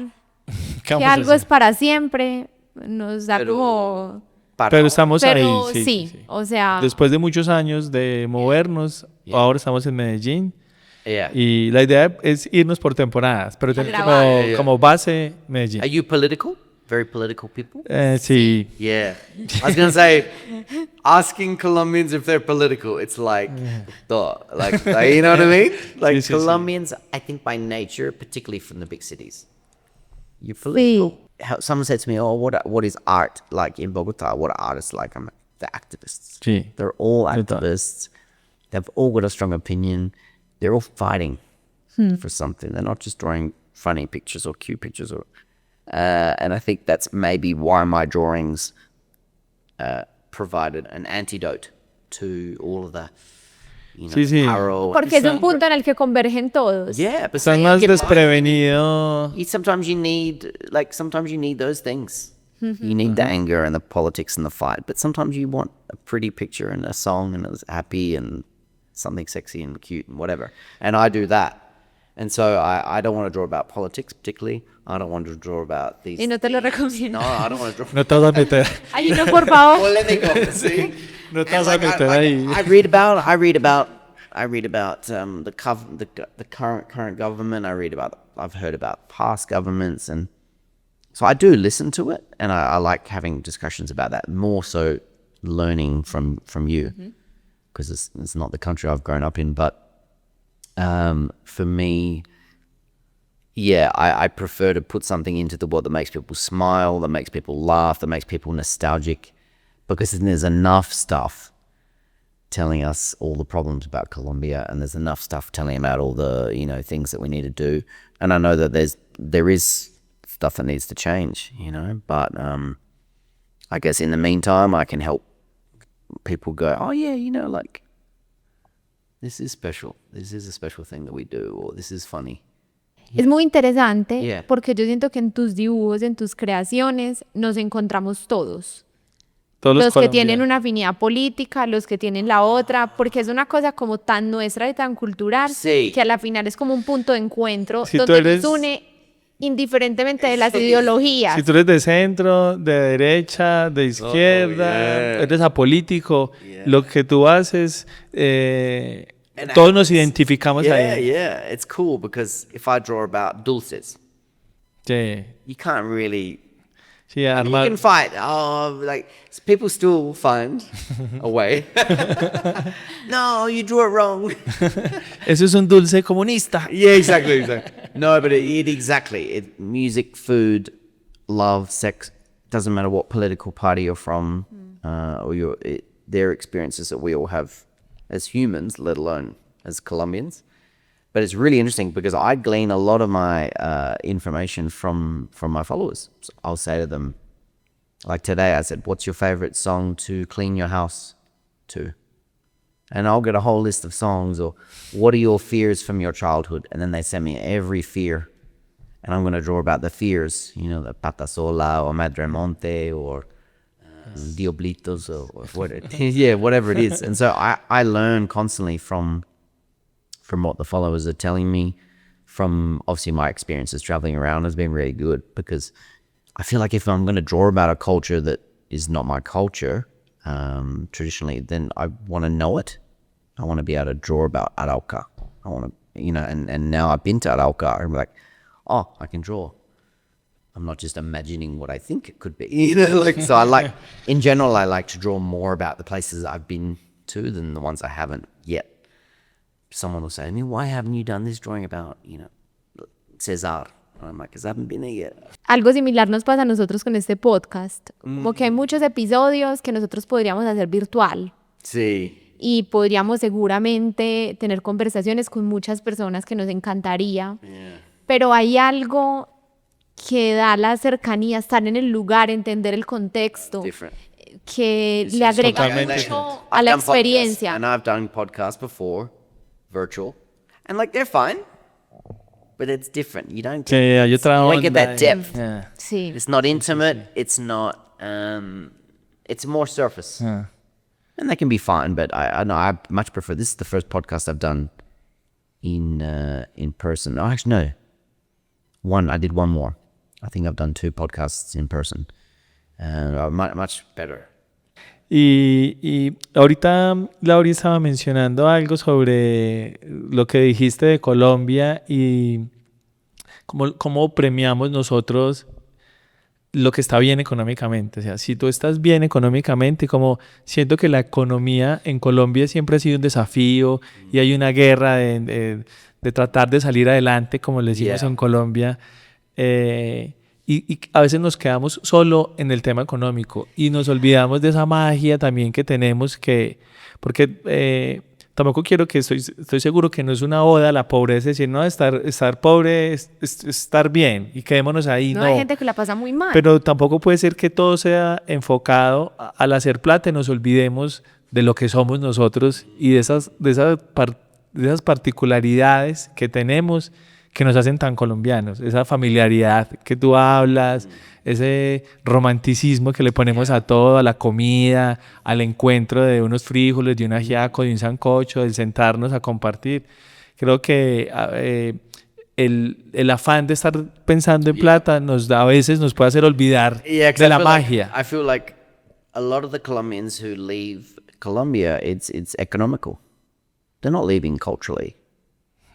¿Qué que vamos a algo es hacer? para siempre, nos da Pero- como... Pero estamos ahí, Pero sí, sí, sí. o sea... Después de muchos años de movernos, ahora estamos en Medellín. Yeah. Y la idea es irnos por temporadas, pero tener grabar. como, Yeah. como base Medellín. Are you political? Very political people? Sí. Yeah. I was gonna say, asking Colombians if they're political, it's like, you know what I mean? Like Sí, sí, sí. Colombians, I think by nature, particularly from the big cities, you're political. Someone said to me, "Oh, what is art like in Bogotá? What are artists like?" I'm like, "They're activists. Sí. They're all Total. activists. They've all got a strong opinion. They're all fighting for something. They're not just drawing funny pictures or cute pictures or." And I think that's maybe why my drawings provided an antidote to all of the, Sí, sí. apparel. Porque es un punto en el que convergen todos. Yeah, but Están más desprevenidos. sometimes you need those things. You need the anger and the politics and the fight, but sometimes you want a pretty picture and a song and it's happy and something sexy and cute and whatever. And I do that. And so I don't want to draw about politics particularly. I don't want to draw about these. Y no te lo recomiendo. No, I don't want to draw. No te vas a meter, Ay, no, por favor. Polémico, ¿sí? no te vas a meter ahí. I read about the current government. I've heard about past governments, and so I do listen to it, and I like having discussions about that. More so, learning from you, because it's not the country I've grown up in. But for me, yeah, I prefer to put something into the world that makes people smile, that makes people laugh, that makes people nostalgic, because then there's enough stuff telling us all the problems about Colombia, and there's enough stuff telling about all the things that we need to do. And I know that there is stuff that needs to change, but I guess in the meantime I can help people go, oh yeah, like this is special. This is a special thing that we do, or this is funny. Es muy interesante Yeah. porque yo siento que en tus dibujos, en tus creaciones, nos encontramos todos. Todos Los que colombianos. tienen una afinidad política, los que tienen la otra, porque es una cosa como tan nuestra y tan cultural, Sí. que a la final es como un punto de encuentro Si tú donde eres- nos une indiferentemente de las ideologías. Si tú eres de centro, de derecha, de izquierda, yeah. eres apolítico, Yeah. lo que tú haces, todos nos identificamos ahí. Yeah, it's cool because if I draw about dulces, Sí, you can't really. sí, You armar. can fight. People still find a way. No, you drew it wrong. Eso es un dulce comunista. Yeah, exactly. No, but music, food, love, sex, doesn't matter what political party you're from, or their experiences that we all have as humans, let alone as Colombians. But it's really interesting because I glean a lot of my information from my followers. So I'll say to them, like today, I said, "What's your favorite song to clean your house to?" And I'll get a whole list of songs, or what are your fears from your childhood? And then they send me every fear. And I'm going to draw about the fears, the pata sola or madre monte or diablitos or whatever it is. And so I learn constantly from what the followers are telling me. From obviously my experiences traveling around has been really good, because I feel like if I'm going to draw about a culture that is not my culture, traditionally, then I want to know it. I want to be able to draw about Arauca. I want to, and now I've been to Arauca, I'm like, oh, I can draw. I'm not just imagining what I think it could be, so in general, I like to draw more about the places I've been to than the ones I haven't yet. Someone will say to me, why haven't you done this drawing about, Cesar? And I'm like, because I haven't been there yet. Algo similar nos pasa a nosotros con este podcast. Como que hay muchos episodios que nosotros podríamos hacer virtual. Sí. Y podríamos seguramente tener conversaciones con muchas personas que nos encantaría. Yeah. Pero hay algo que da la cercanía, estar en el lugar, entender el contexto, Different. que le agrega totalmente mucho a la experiencia. And I've done podcasts before, virtual, and like they're fine, but it's different. You don't Sí, get, hay otra you don't get onda. that depth. Yeah. Sí. It's not intimate. It's not. It's more surface, Yeah. and they can be fine. But I know I much prefer. This is the first podcast I've done in person. Oh, actually, no. I did one more. I think I've done 2 podcasts in person, and much better. Y ahorita Lauri estaba mencionando algo sobre lo que dijiste de Colombia y cómo premiamos nosotros lo que está bien económicamente. O sea, si tú estás bien económicamente, como siento que la economía en Colombia siempre ha sido un desafío y hay una guerra de tratar de salir adelante, como le decimos en Colombia. Y a veces nos quedamos solo en el tema económico y nos olvidamos de esa magia también que tenemos porque tampoco quiero que estoy seguro que no es una oda a la pobreza, decir, no, estar pobre es estar bien y quedémonos ahí. No, No, hay gente que la pasa muy mal. pero tampoco puede ser que todo sea enfocado al hacer plata y nos olvidemos de lo que somos nosotros y de esas particularidades que tenemos que nos hacen tan colombianos, esa familiaridad que tú hablas, ese romanticismo que le ponemos a todo, a la comida, al encuentro de unos frijoles, de un ajiaco, de un sancocho, del sentarnos a compartir. Creo que el afán de estar pensando en plata a veces nos puede hacer olvidar de la magia. I feel like a lot of the Colombians who leave Colombia, it's economical. They're not leaving culturally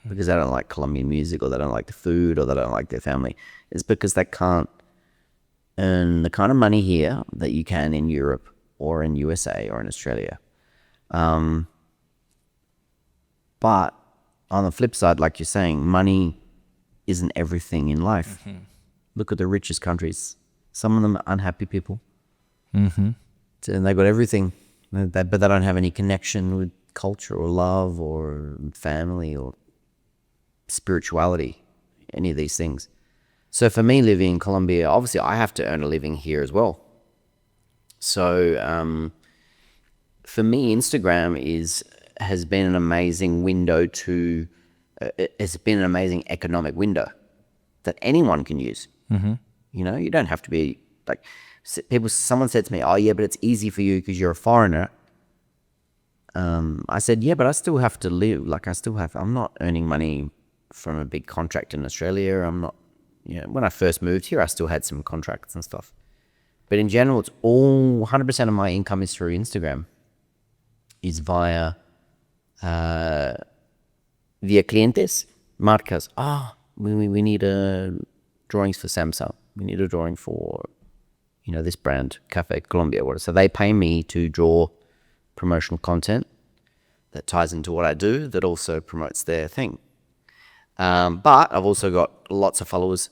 because they don't like Colombian music or they don't like the food or they don't like their family. It's because they can't earn the kind of money here that you can in Europe or in USA or in Australia. But on the flip side, like you're saying, money isn't everything in life. Mm-hmm. Look at the richest countries. Some of them are unhappy people. Mm-hmm. And they got everything, but they don't have any connection with culture or love or family or spirituality, any of these things. So for me, living in Colombia, obviously I have to earn a living here as well. So for me, Instagram has been an amazing window to, it's been an amazing economic window that anyone can use. Mm-hmm. You know, you don't have to be like, someone said to me, oh yeah, but it's easy for you because you're a foreigner. I said, yeah, but I still have to live. Like I'm not earning money from a big contract in Australia. I'm not, when I first moved here, I still had some contracts and stuff. But in general, it's all 100% of my income is through Instagram, is via clientes, marcas. We need drawings for Samsung. We need a drawing for, this brand, Cafe Colombia. So they pay me to draw promotional content that ties into what I do that also promotes their thing. But I've also got lots of followers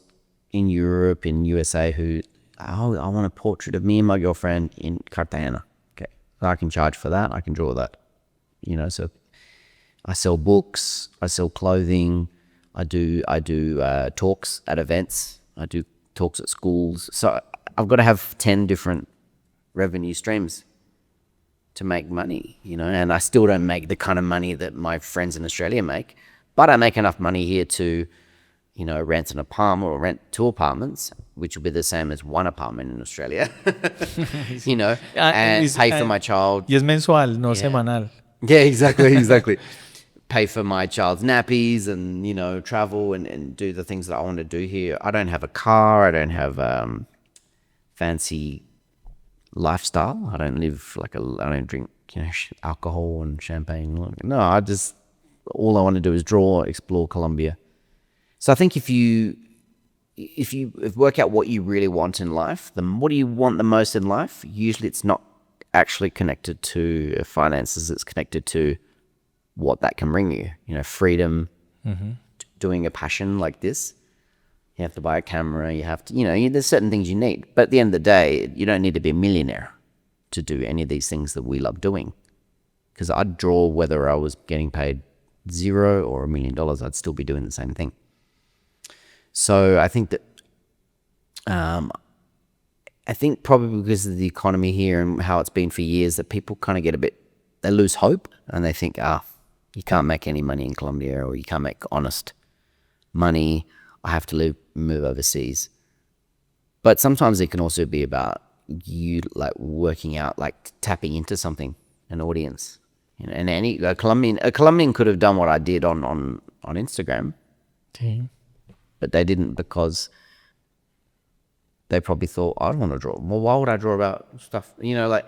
in Europe, in USA who, I want a portrait of me and my girlfriend in Cartagena. Okay, so I can charge for that. I can draw that. So I sell books, I sell clothing, I do talks at events, I do talks at schools. So I've got to have 10 different revenue streams to make money, and I still don't make the kind of money that my friends in Australia make, but I make enough money here to, rent an apartment or rent 2 apartments, which will be the same as 1 apartment in Australia, and pay for my child. Y es mensual, no semanal. Yeah, exactly. Pay for my child's nappies and, travel and do the things that I want to do here. I don't have a car. I don't have fancy lifestyle. I don't live I don't drink alcohol and champagne. No, all I want to do is draw, explore Colombia. So I think if you work out what you really want in life, what do you want the most in life? Usually it's not actually connected to finances. It's connected to what that can bring you. Freedom, doing a passion like this, You have to buy a camera. You have to, there's certain things you need. But at the end of the day, you don't need to be a millionaire to do any of these things that we love doing. Because I'd draw whether I was getting paid $0 or $1 million, I'd still be doing the same thing. So I think that, probably because of the economy here and how it's been for years, that people kind of they lose hope and they think, you can't make any money in Colombia, or you can't make honest money. I have to move overseas. But sometimes it can also be about you like working out, like tapping into something, an audience. And a Colombian could have done what I did on Instagram, but they didn't, because they probably thought, I don't want to draw. Well, why would I draw about stuff? You know what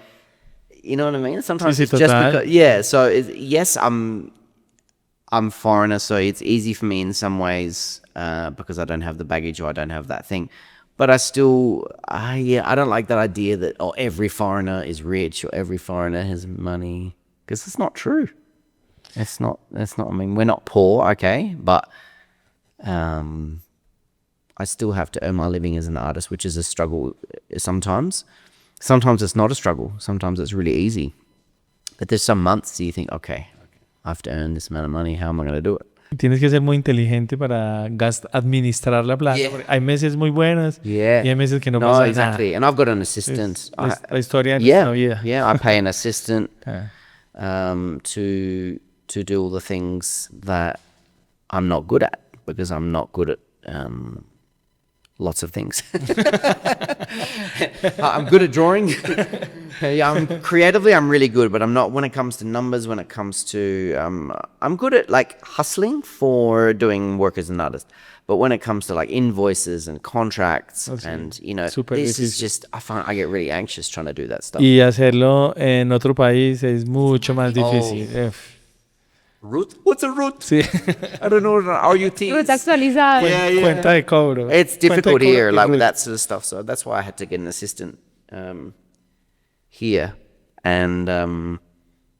I mean? Sometimes it's just because, so yes, I'm foreigner, so it's easy for me in some ways because I don't have the baggage, or I don't have that thing. But I still, I don't like that idea that every foreigner is rich or every foreigner has money, because it's not true. It's not. I mean, we're not poor, okay, but I still have to earn my living as an artist, which is a struggle sometimes. Sometimes it's not a struggle. Sometimes it's really easy. But there's some months you think, okay, I have to earn this amount of money. How am I going to do it? Tienes que ser muy inteligente para administrar la plata. Yeah. Hay meses muy buenos y hay meses que no pasa exactly. nada. And I've got an assistant. La historia de nuestra vida. Yeah, I pay an assistant to do all the things that I'm not good at, because I'm not good at lots of things. I'm good at drawing. Creatively, I'm really good, but I'm not when it comes to numbers, when it comes to, I'm good at like hustling for doing work as an artist. But when it comes to like invoices and contracts and, this is just, I get really anxious trying to do that stuff. Y hacerlo en otro país es mucho más difícil. Root? What's a root? Sí. I don't know what RUT is. Root actualizado. Cuenta de cobro. It's difficult here, like with that sort of stuff. So that's why I had to get an assistant here. And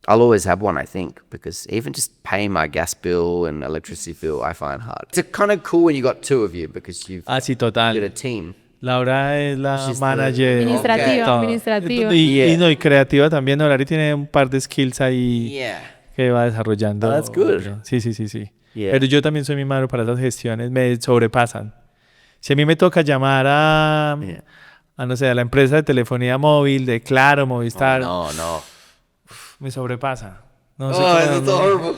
I'll always have one, I think, because even just paying my gas bill and electricity bill, I find hard. It's kind of cool when you got two of you, because you've sí, total. got a team. Laura es la manager. Administrativa. Y creativa también. Laura tiene un par de skills ahí. Yeah. Que va desarrollando. That's good. Sí. Yeah. Pero yo también soy mi mano para esas gestiones, me sobrepasan. Si a mí me toca llamar a no sé, a la empresa de telefonía móvil, de Claro, Movistar. No. Me sobrepasa. No sé That's horrible.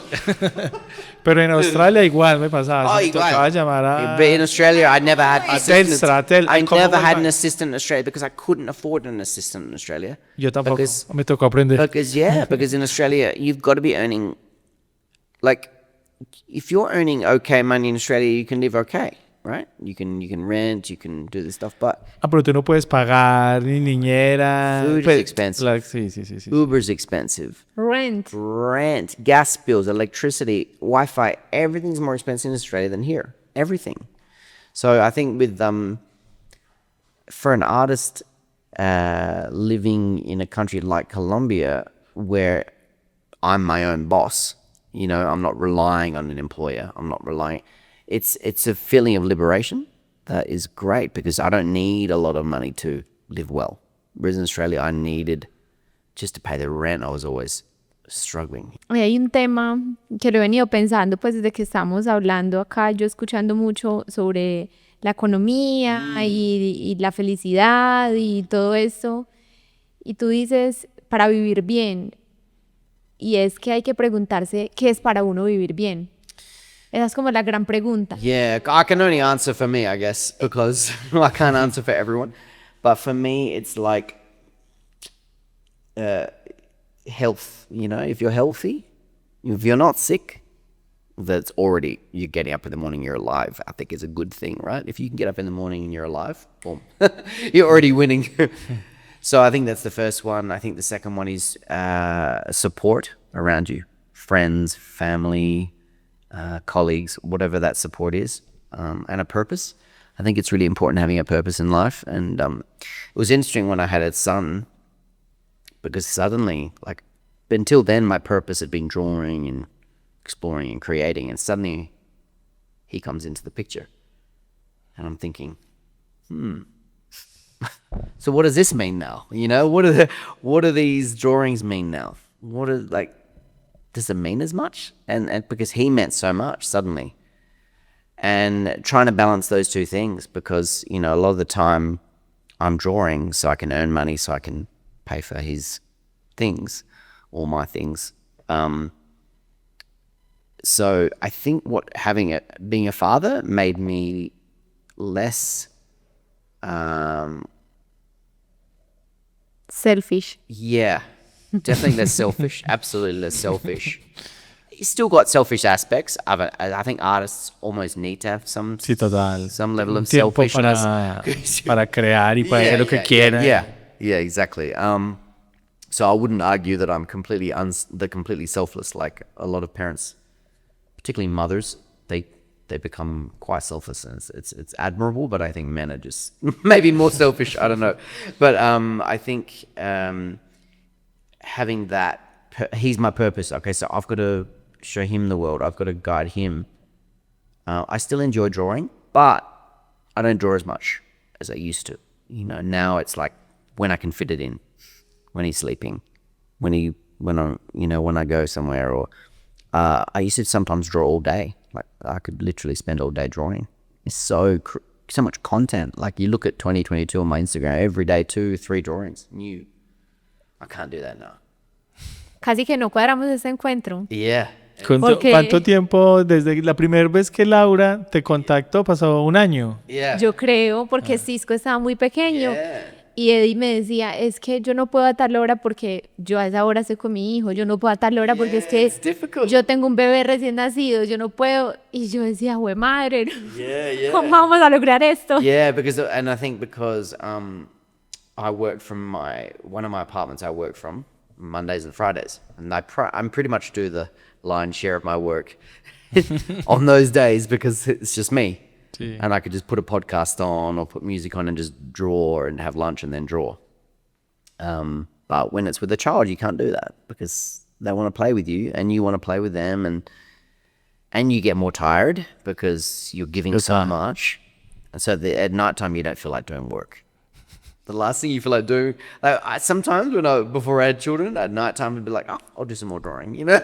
Pero en Australia igual me pasaba. Igual. Tocaba llamar a... But in Australia, I never had I never had an an assistant in Australia because I couldn't afford an assistant in Australia. Yo tampoco. Because, me tocó aprender. because in Australia, you've got to be earning, like, if you're earning okay money in Australia, you can live okay, right? You can rent, you can do this stuff, but... pero tú no puedes pagar ni niñera. Food is expensive. Sí. Uber's expensive. Rent, gas bills, electricity, Wi-Fi, everything's more expensive in Australia than here. Everything. So I think with for an artist living in a country like Colombia, where I'm my own boss, I'm not relying on an employer. It's a feeling of liberation that is great, because I don't need a lot of money to live well. Whereas in Australia, I needed just to pay the rent. I was always struggling. Hay un tema que lo he venido pensando pues desde que estamos hablando acá, yo escuchando mucho sobre la economía y la felicidad y todo eso. Y tú dices, para vivir bien. Y es que hay que preguntarse qué es para uno vivir bien. Esa es como la gran pregunta. Yeah, I can only answer for me, I guess, because I can't answer for everyone. But for me, it's like health, if you're healthy, if you're not sick, that's already, you're getting up in the morning, you're alive, I think is a good thing, right? If you can get up in the morning and you're alive, boom, you're already winning. So I think that's the first one. I think the second one is support around you, friends, family, colleagues, whatever that support is, and a purpose. I think it's really important having a purpose in life. And it was interesting when I had a son, because suddenly, like, until then, my purpose had been drawing and exploring and creating, and suddenly he comes into the picture. And I'm thinking, so what does this mean now? You know, what do these drawings mean now? Does it mean as much? And because he meant so much suddenly. And trying to balance those two things, because, you know, a lot of the time I'm drawing so I can earn money, so I can pay for his things, all my things. So I think being a father made me less Selfish. yeah, definitely less selfish. Absolutely less selfish. You still got selfish aspects. I think artists almost need to have some level of Tiempo selfishness. para crear y para hacer lo que quiera. Yeah, exactly. So I wouldn't argue that I'm completely selfless, like a lot of parents, particularly mothers. They become quite selfless, and it's admirable. But I think men are just maybe more selfish. I don't know, but I think having that, he's my purpose. Okay, so I've got to show him the world. I've got to guide him. I still enjoy drawing, but I don't draw as much as I used to. You know, now it's like when I can fit it in, when he's sleeping, when I go somewhere, or I used to sometimes draw all day. Like I could literally spend all day drawing. It's so much content. Like you look at 2022 on my Instagram, every day 2-3 drawings new. I can't do that now. Casi que no cuadramos ese encuentro. Yeah. ¿Cuánto tiempo desde la primera vez que Laura te contactó? Pasó un año. Yeah. Yo creo, porque Cisco estaba muy pequeño. Yeah. Y Eddie me decía, es que yo no puedo a tal hora porque yo a esa hora estoy con mi hijo, yo no puedo a tal hora porque es que it's difficult. yo tengo un bebé recién nacido, yo no puedo. Y yo decía, güey madre, Yeah. ¿cómo vamos a lograr esto? Yeah, because I work from one of my apartments I work from Mondays and Fridays, and I'm pretty much do the lion's share of my work on those days because it's just me. Sí. And I could just put a podcast on or put music on and just draw and have lunch and then draw. But when it's with a child, you can't do that because they want to play with you and you want to play with them, and you get more tired because you're giving so much. And so at nighttime, you don't feel like doing work. The last thing you feel like doing, sometimes before I had children, at nighttime I'd be like, oh, I'll do some more drawing, you know,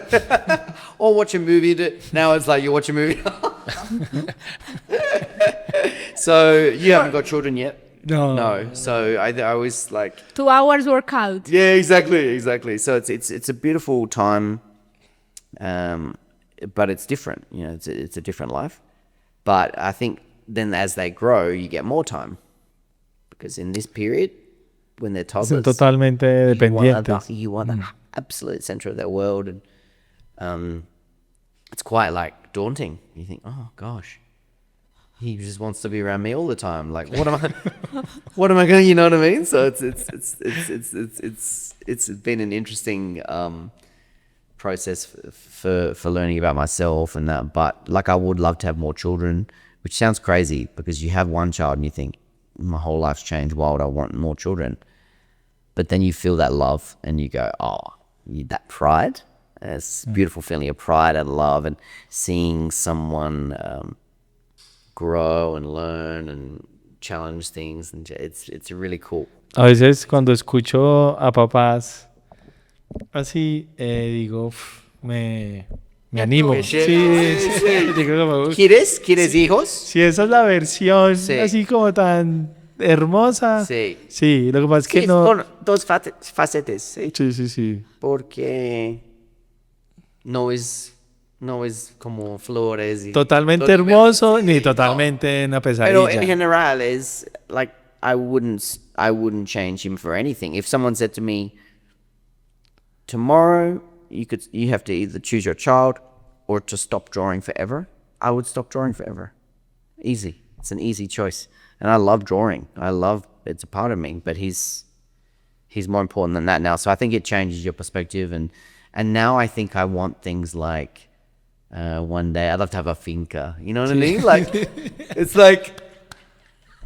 or watch a movie. Now it's like you watch a movie. So you haven't got children yet? No. So I always like 2 hours workout. Yeah, exactly. So it's a beautiful time, but it's different. You know, it's a different life. But I think then as they grow, you get more time. Because in this period, when they're toddlers, son totalmente dependientes. You are the absolute center of their world, and it's quite like daunting. You think, oh gosh, he just wants to be around me all the time. Like, what am I going? You know what I mean? So it's been an interesting process for learning about myself and that. But like, I would love to have more children, which sounds crazy because you have one child and you think, my whole life's changed. Why would I want more children? But then you feel that love and you go, that pride. It's a beautiful feeling of pride and love and seeing someone grow and learn and challenge things. And it's really cool. A veces cuando escucho a papás así, digo, me animo. Sí. ¿Quieres hijos? Si esa es la versión así como tan hermosa. Sí, lo que pasa es que no. Son dos facetas. Sí. Porque no es como flores. Totalmente hermoso ni totalmente una pesadilla. Pero en general es like I wouldn't change him for anything. If someone said to me, tomorrow you have to either choose your child or to stop drawing forever, I would stop drawing forever. Easy. It's an easy choice. And I love drawing. It's a part of me, but he's more important than that now. So I think it changes your perspective. And now I think I want things like, one day I'd love to have a finca. You know what I mean? Like, it's like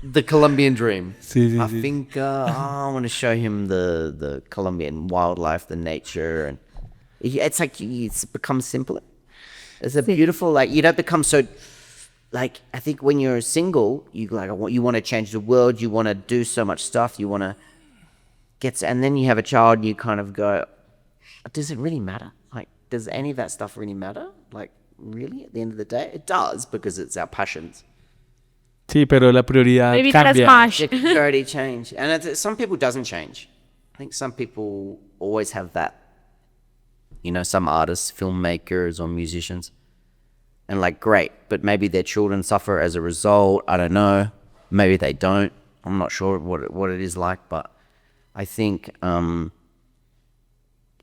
the Colombian dream. A finca. I want to show him the Colombian wildlife, the nature, and it's like it's become simpler. It's a beautiful, like, you don't become so like, I think when you're single, you want to change the world, you want to do so much stuff, you want to and then you have a child and you kind of go, does it really matter? Like, does any of that stuff really matter? Like, really, at the end of the day? It does, because it's our passions. Sí, pero la prioridad Maybe cambia. smash. The priority change. And some people doesn't change. I think some people always have that. You know, some artists, filmmakers or musicians. And like, great, but maybe their children suffer as a result. I don't know. Maybe they don't. I'm not sure what it is like, but I think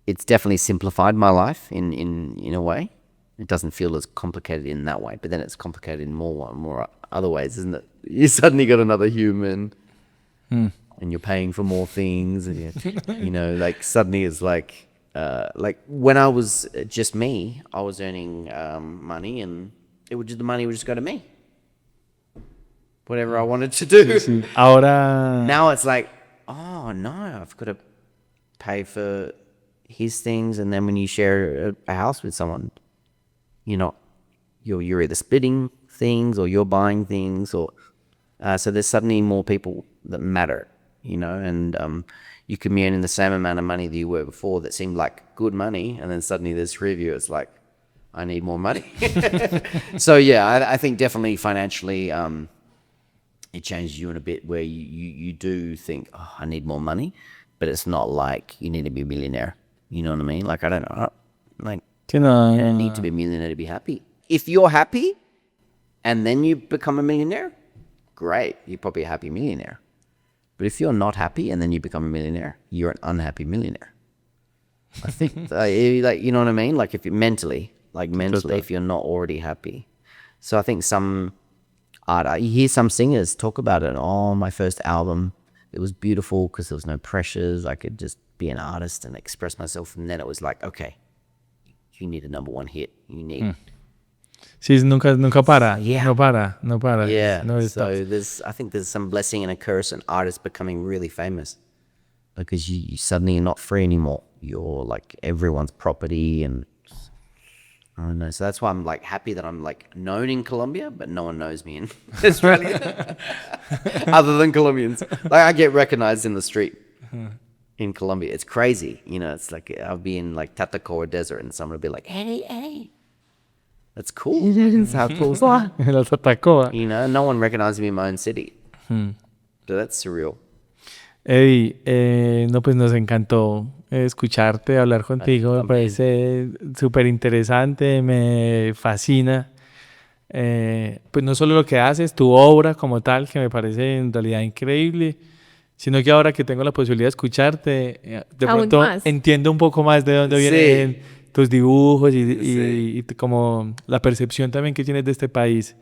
it's definitely simplified my life in a way. It doesn't feel as complicated in that way, but then it's complicated in more other ways, isn't it? You suddenly got another human, and you're paying for more things, and you know, like suddenly it's like when I was just me, I was earning money, and the money would just go to me, whatever I wanted to do. Sí. Ahora, Now it's like, oh no, I've got to pay for his things, and then when you share a house with someone, you're either splitting things or you're buying things, or so there's suddenly more people that matter, and you can be earning the same amount of money that you were before that seemed like good money, and then suddenly there's 3 of you, it's like, I need more money. So yeah, I think definitely financially it changes you in a bit where you do think, oh, I need more money, but it's not like you need to be a millionaire. You know what I mean? Like, I don't know, like, you don't need to be a millionaire to be happy. If you're happy and then you become a millionaire, great, you're probably a happy millionaire. But if you're not happy and then you become a millionaire, you're an unhappy millionaire. I think, like, you know what I mean? Like, if you mentally, if you're not already happy. So I think some art, you hear some singers talk about it. Oh, my first album, it was beautiful because there was no pressures. I could just be an artist and express myself. And then it was like, okay, you need a number 1 hit. You need... Sí, nunca para. Yeah. No para. Yeah. No So stops. I think there's some blessing and a curse in artists becoming really famous, because you suddenly are not free anymore. You're like everyone's property, and I don't know. So that's why I'm like happy that I'm like known in Colombia, but no one knows me in Australia, other than Colombians. Like, I get recognized in the street in Colombia. It's crazy. It's like I'll be in like Tatacoa Desert and someone will be like, hey. That's cool. That's how cool is that? Las atacó. No one recognizes me in my own city. So that's surreal. Eddie, no, pues nos encantó escucharte, hablar contigo. Me parece súper interesante, me fascina. Pues no solo lo que haces, tu obra como tal, que me parece en realidad increíble, sino que ahora que tengo la posibilidad de escucharte, de Aún pronto más. Entiendo un poco más de dónde Sí. vienen tus dibujos y como la percepción también que tienes de este país,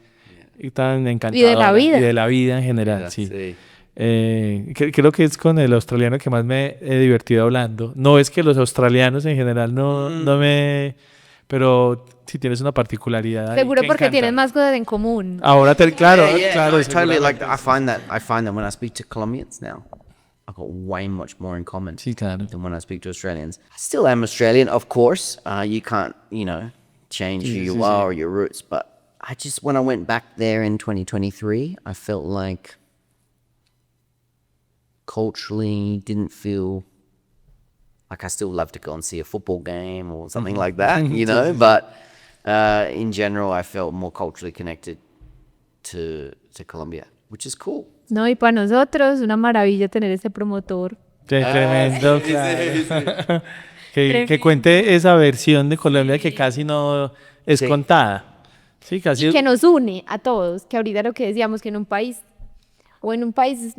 y tan encantadora. Y de la vida. Y de la vida en general, sí. Creo que es con el australiano que más me he divertido hablando. No es que los australianos en general no me... Pero sí tienes una particularidad ahí Seguro que porque encanta. tienen más cosas en común. Ahora, claro, No, it's totally like seguramente. I find that when I speak to Colombians now, I've got way much more in common Sí, claro. than when I speak to Australians. I still am Australian, of course. You can't, change who you are or your roots. But when I went back there in 2023, I felt like culturally didn't feel like I still love to go and see a football game or something like that, But in general, I felt more culturally connected to Colombia, which is cool. No, y para nosotros una maravilla tener este promotor. Tremendo, claro. Que cuente esa versión de Colombia que casi no es Sí. contada. Sí, casi. Y que nos une a todos, que ahorita lo que decíamos, que en un país,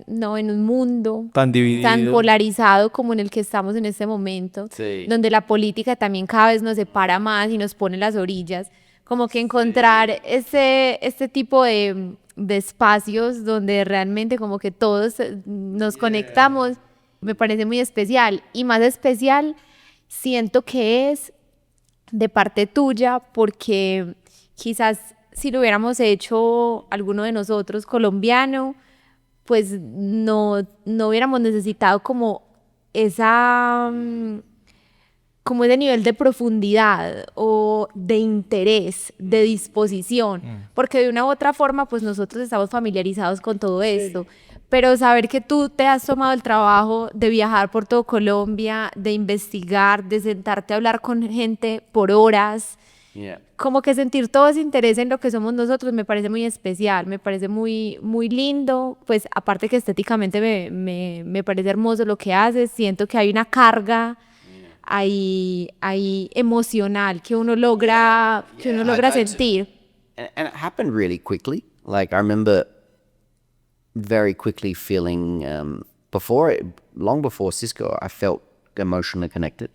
no, en un mundo Tan dividido. tan polarizado como en el que estamos en este momento, Sí. donde la política también cada vez nos separa más y nos pone en las orillas, como que encontrar este tipo de espacios donde realmente como que todos nos conectamos, me parece muy especial, y más especial siento que es de parte tuya, porque quizás si lo hubiéramos hecho alguno de nosotros colombiano, pues no hubiéramos necesitado como ese nivel de profundidad o de interés, de disposición, porque de una u otra forma pues nosotros estamos familiarizados con todo esto, pero saber que tú te has tomado el trabajo de viajar por todo Colombia, de investigar, de sentarte a hablar con gente por horas, como que sentir todo ese interés en lo que somos nosotros me parece muy especial, me parece muy, muy lindo, pues aparte que estéticamente me parece hermoso lo que haces, siento que hay una carga ahí emocional que uno logra, sentir. And it happened really quickly. Like, I remember very quickly feeling, long before Cisco, I felt emotionally connected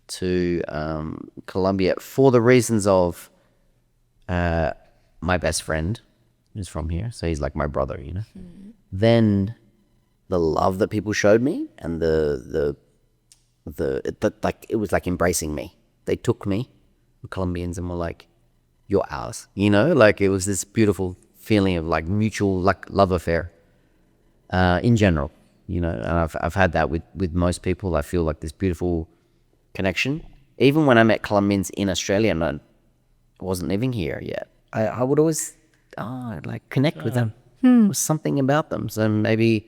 to Colombia for the reasons of my best friend who's from here, so he's like my brother, you know. Then the love that people showed me, and the like, it was like embracing me. They took me, the Colombians, and were like, "You're ours," you know. Like, it was this beautiful feeling of like mutual like love affair. In general, you know, and I've had that with most people. I feel like this beautiful connection. Even when I met Colombians in Australia and I wasn't living here yet, I would always like connect with them. There was something about them. So maybe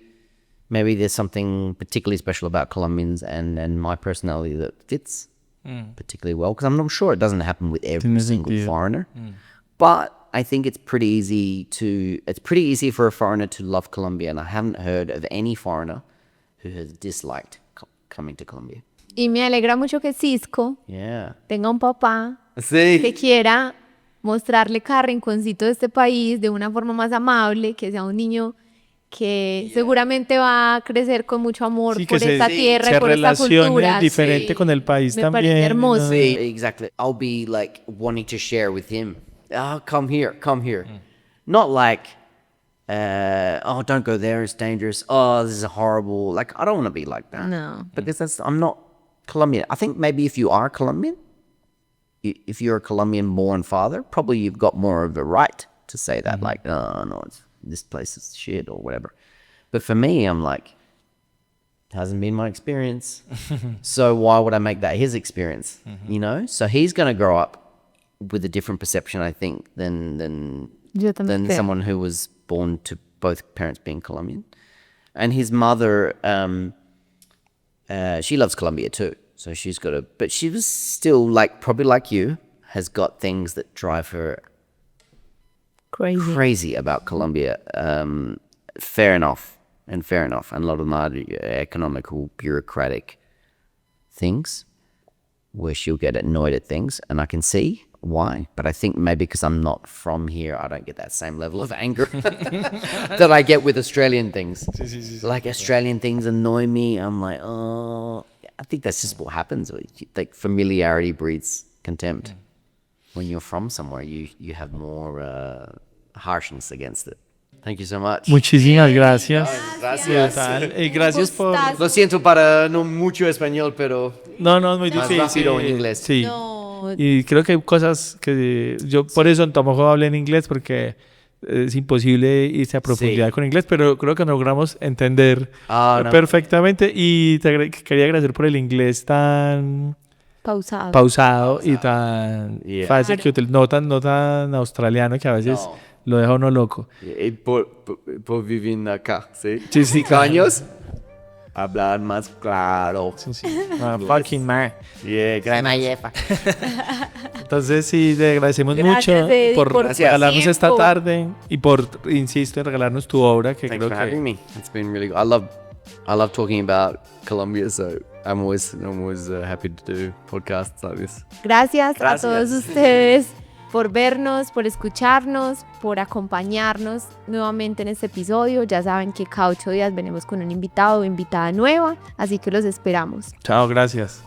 there's something particularly special about Colombians and my personality that fits particularly well, because I'm not sure it doesn't happen with every single foreigner. But I think it's pretty easy for a foreigner to love Colombia, and I haven't heard of any foreigner who has disliked coming to Colombia. Y me alegra mucho que Cisco tenga un papá que quiera mostrarle cada rinconcito de este país de una forma más amable, que sea un niño que seguramente va a crecer con mucho amor por esta tierra y por esta cultura. Diferente con el país me también. Parece hermoso. Sí, exactly. I'll be like wanting to share with him. Oh, come here. Not like, oh, don't go there, it's dangerous. Oh, this is horrible. Like, I don't want to be like that. No. Because I'm not Colombian. I think maybe if you are Colombian, if you're a Colombian-born father, probably you've got more of a right to say that. Like, oh, no, this place is shit or whatever. But for me, I'm like, hasn't been my experience. So why would I make that his experience? You know? So he's going to grow up with a different perception, I think, than someone who was born to both parents being Colombian. And his mother, she loves Colombia too. So she's got but she was still like, probably like you, has got things that drive her crazy about Colombia. Fair enough. And a lot of economical, bureaucratic things where she'll get annoyed at things, and I can see why, but I think maybe because I'm not from here, I don't get that same level of anger that I get with Australian things. Like, Australian things annoy me. I'm like, oh, I think that's just what happens. Like, familiarity breeds contempt. When you're from somewhere, you have more harshness against it. Thank you so much. Muchísimas gracias. Gracias. Y gracias por... Lo siento para no mucho español, pero... No, es muy más difícil. rápido en inglés. Sí. No. Y creo que hay cosas que yo por eso tampoco hablé en inglés, porque es imposible irse a profundidad con inglés, pero creo que logramos entender perfectamente. Y te quería agradecer por el inglés tan pausado y tan fácil, que no tan australiano, que a veces lo deja uno loco. Y por vivir acá, ¿sí? Sí, 5 años, hablar más claro. Sí. Fucking man. Yeah, Entonces sí, te agradecemos mucho por regalarnos esta tarde y por, insisto, en regalarnos tu obra, que Thanks creo for que... having me. It's been really good. I love talking about Colombia, so I'm always happy to do podcasts like this. Gracias a todos ustedes por vernos, por escucharnos, por acompañarnos nuevamente en este episodio. Ya saben que cada 8 días venimos con un invitado o invitada nueva, así que los esperamos. Chao, gracias.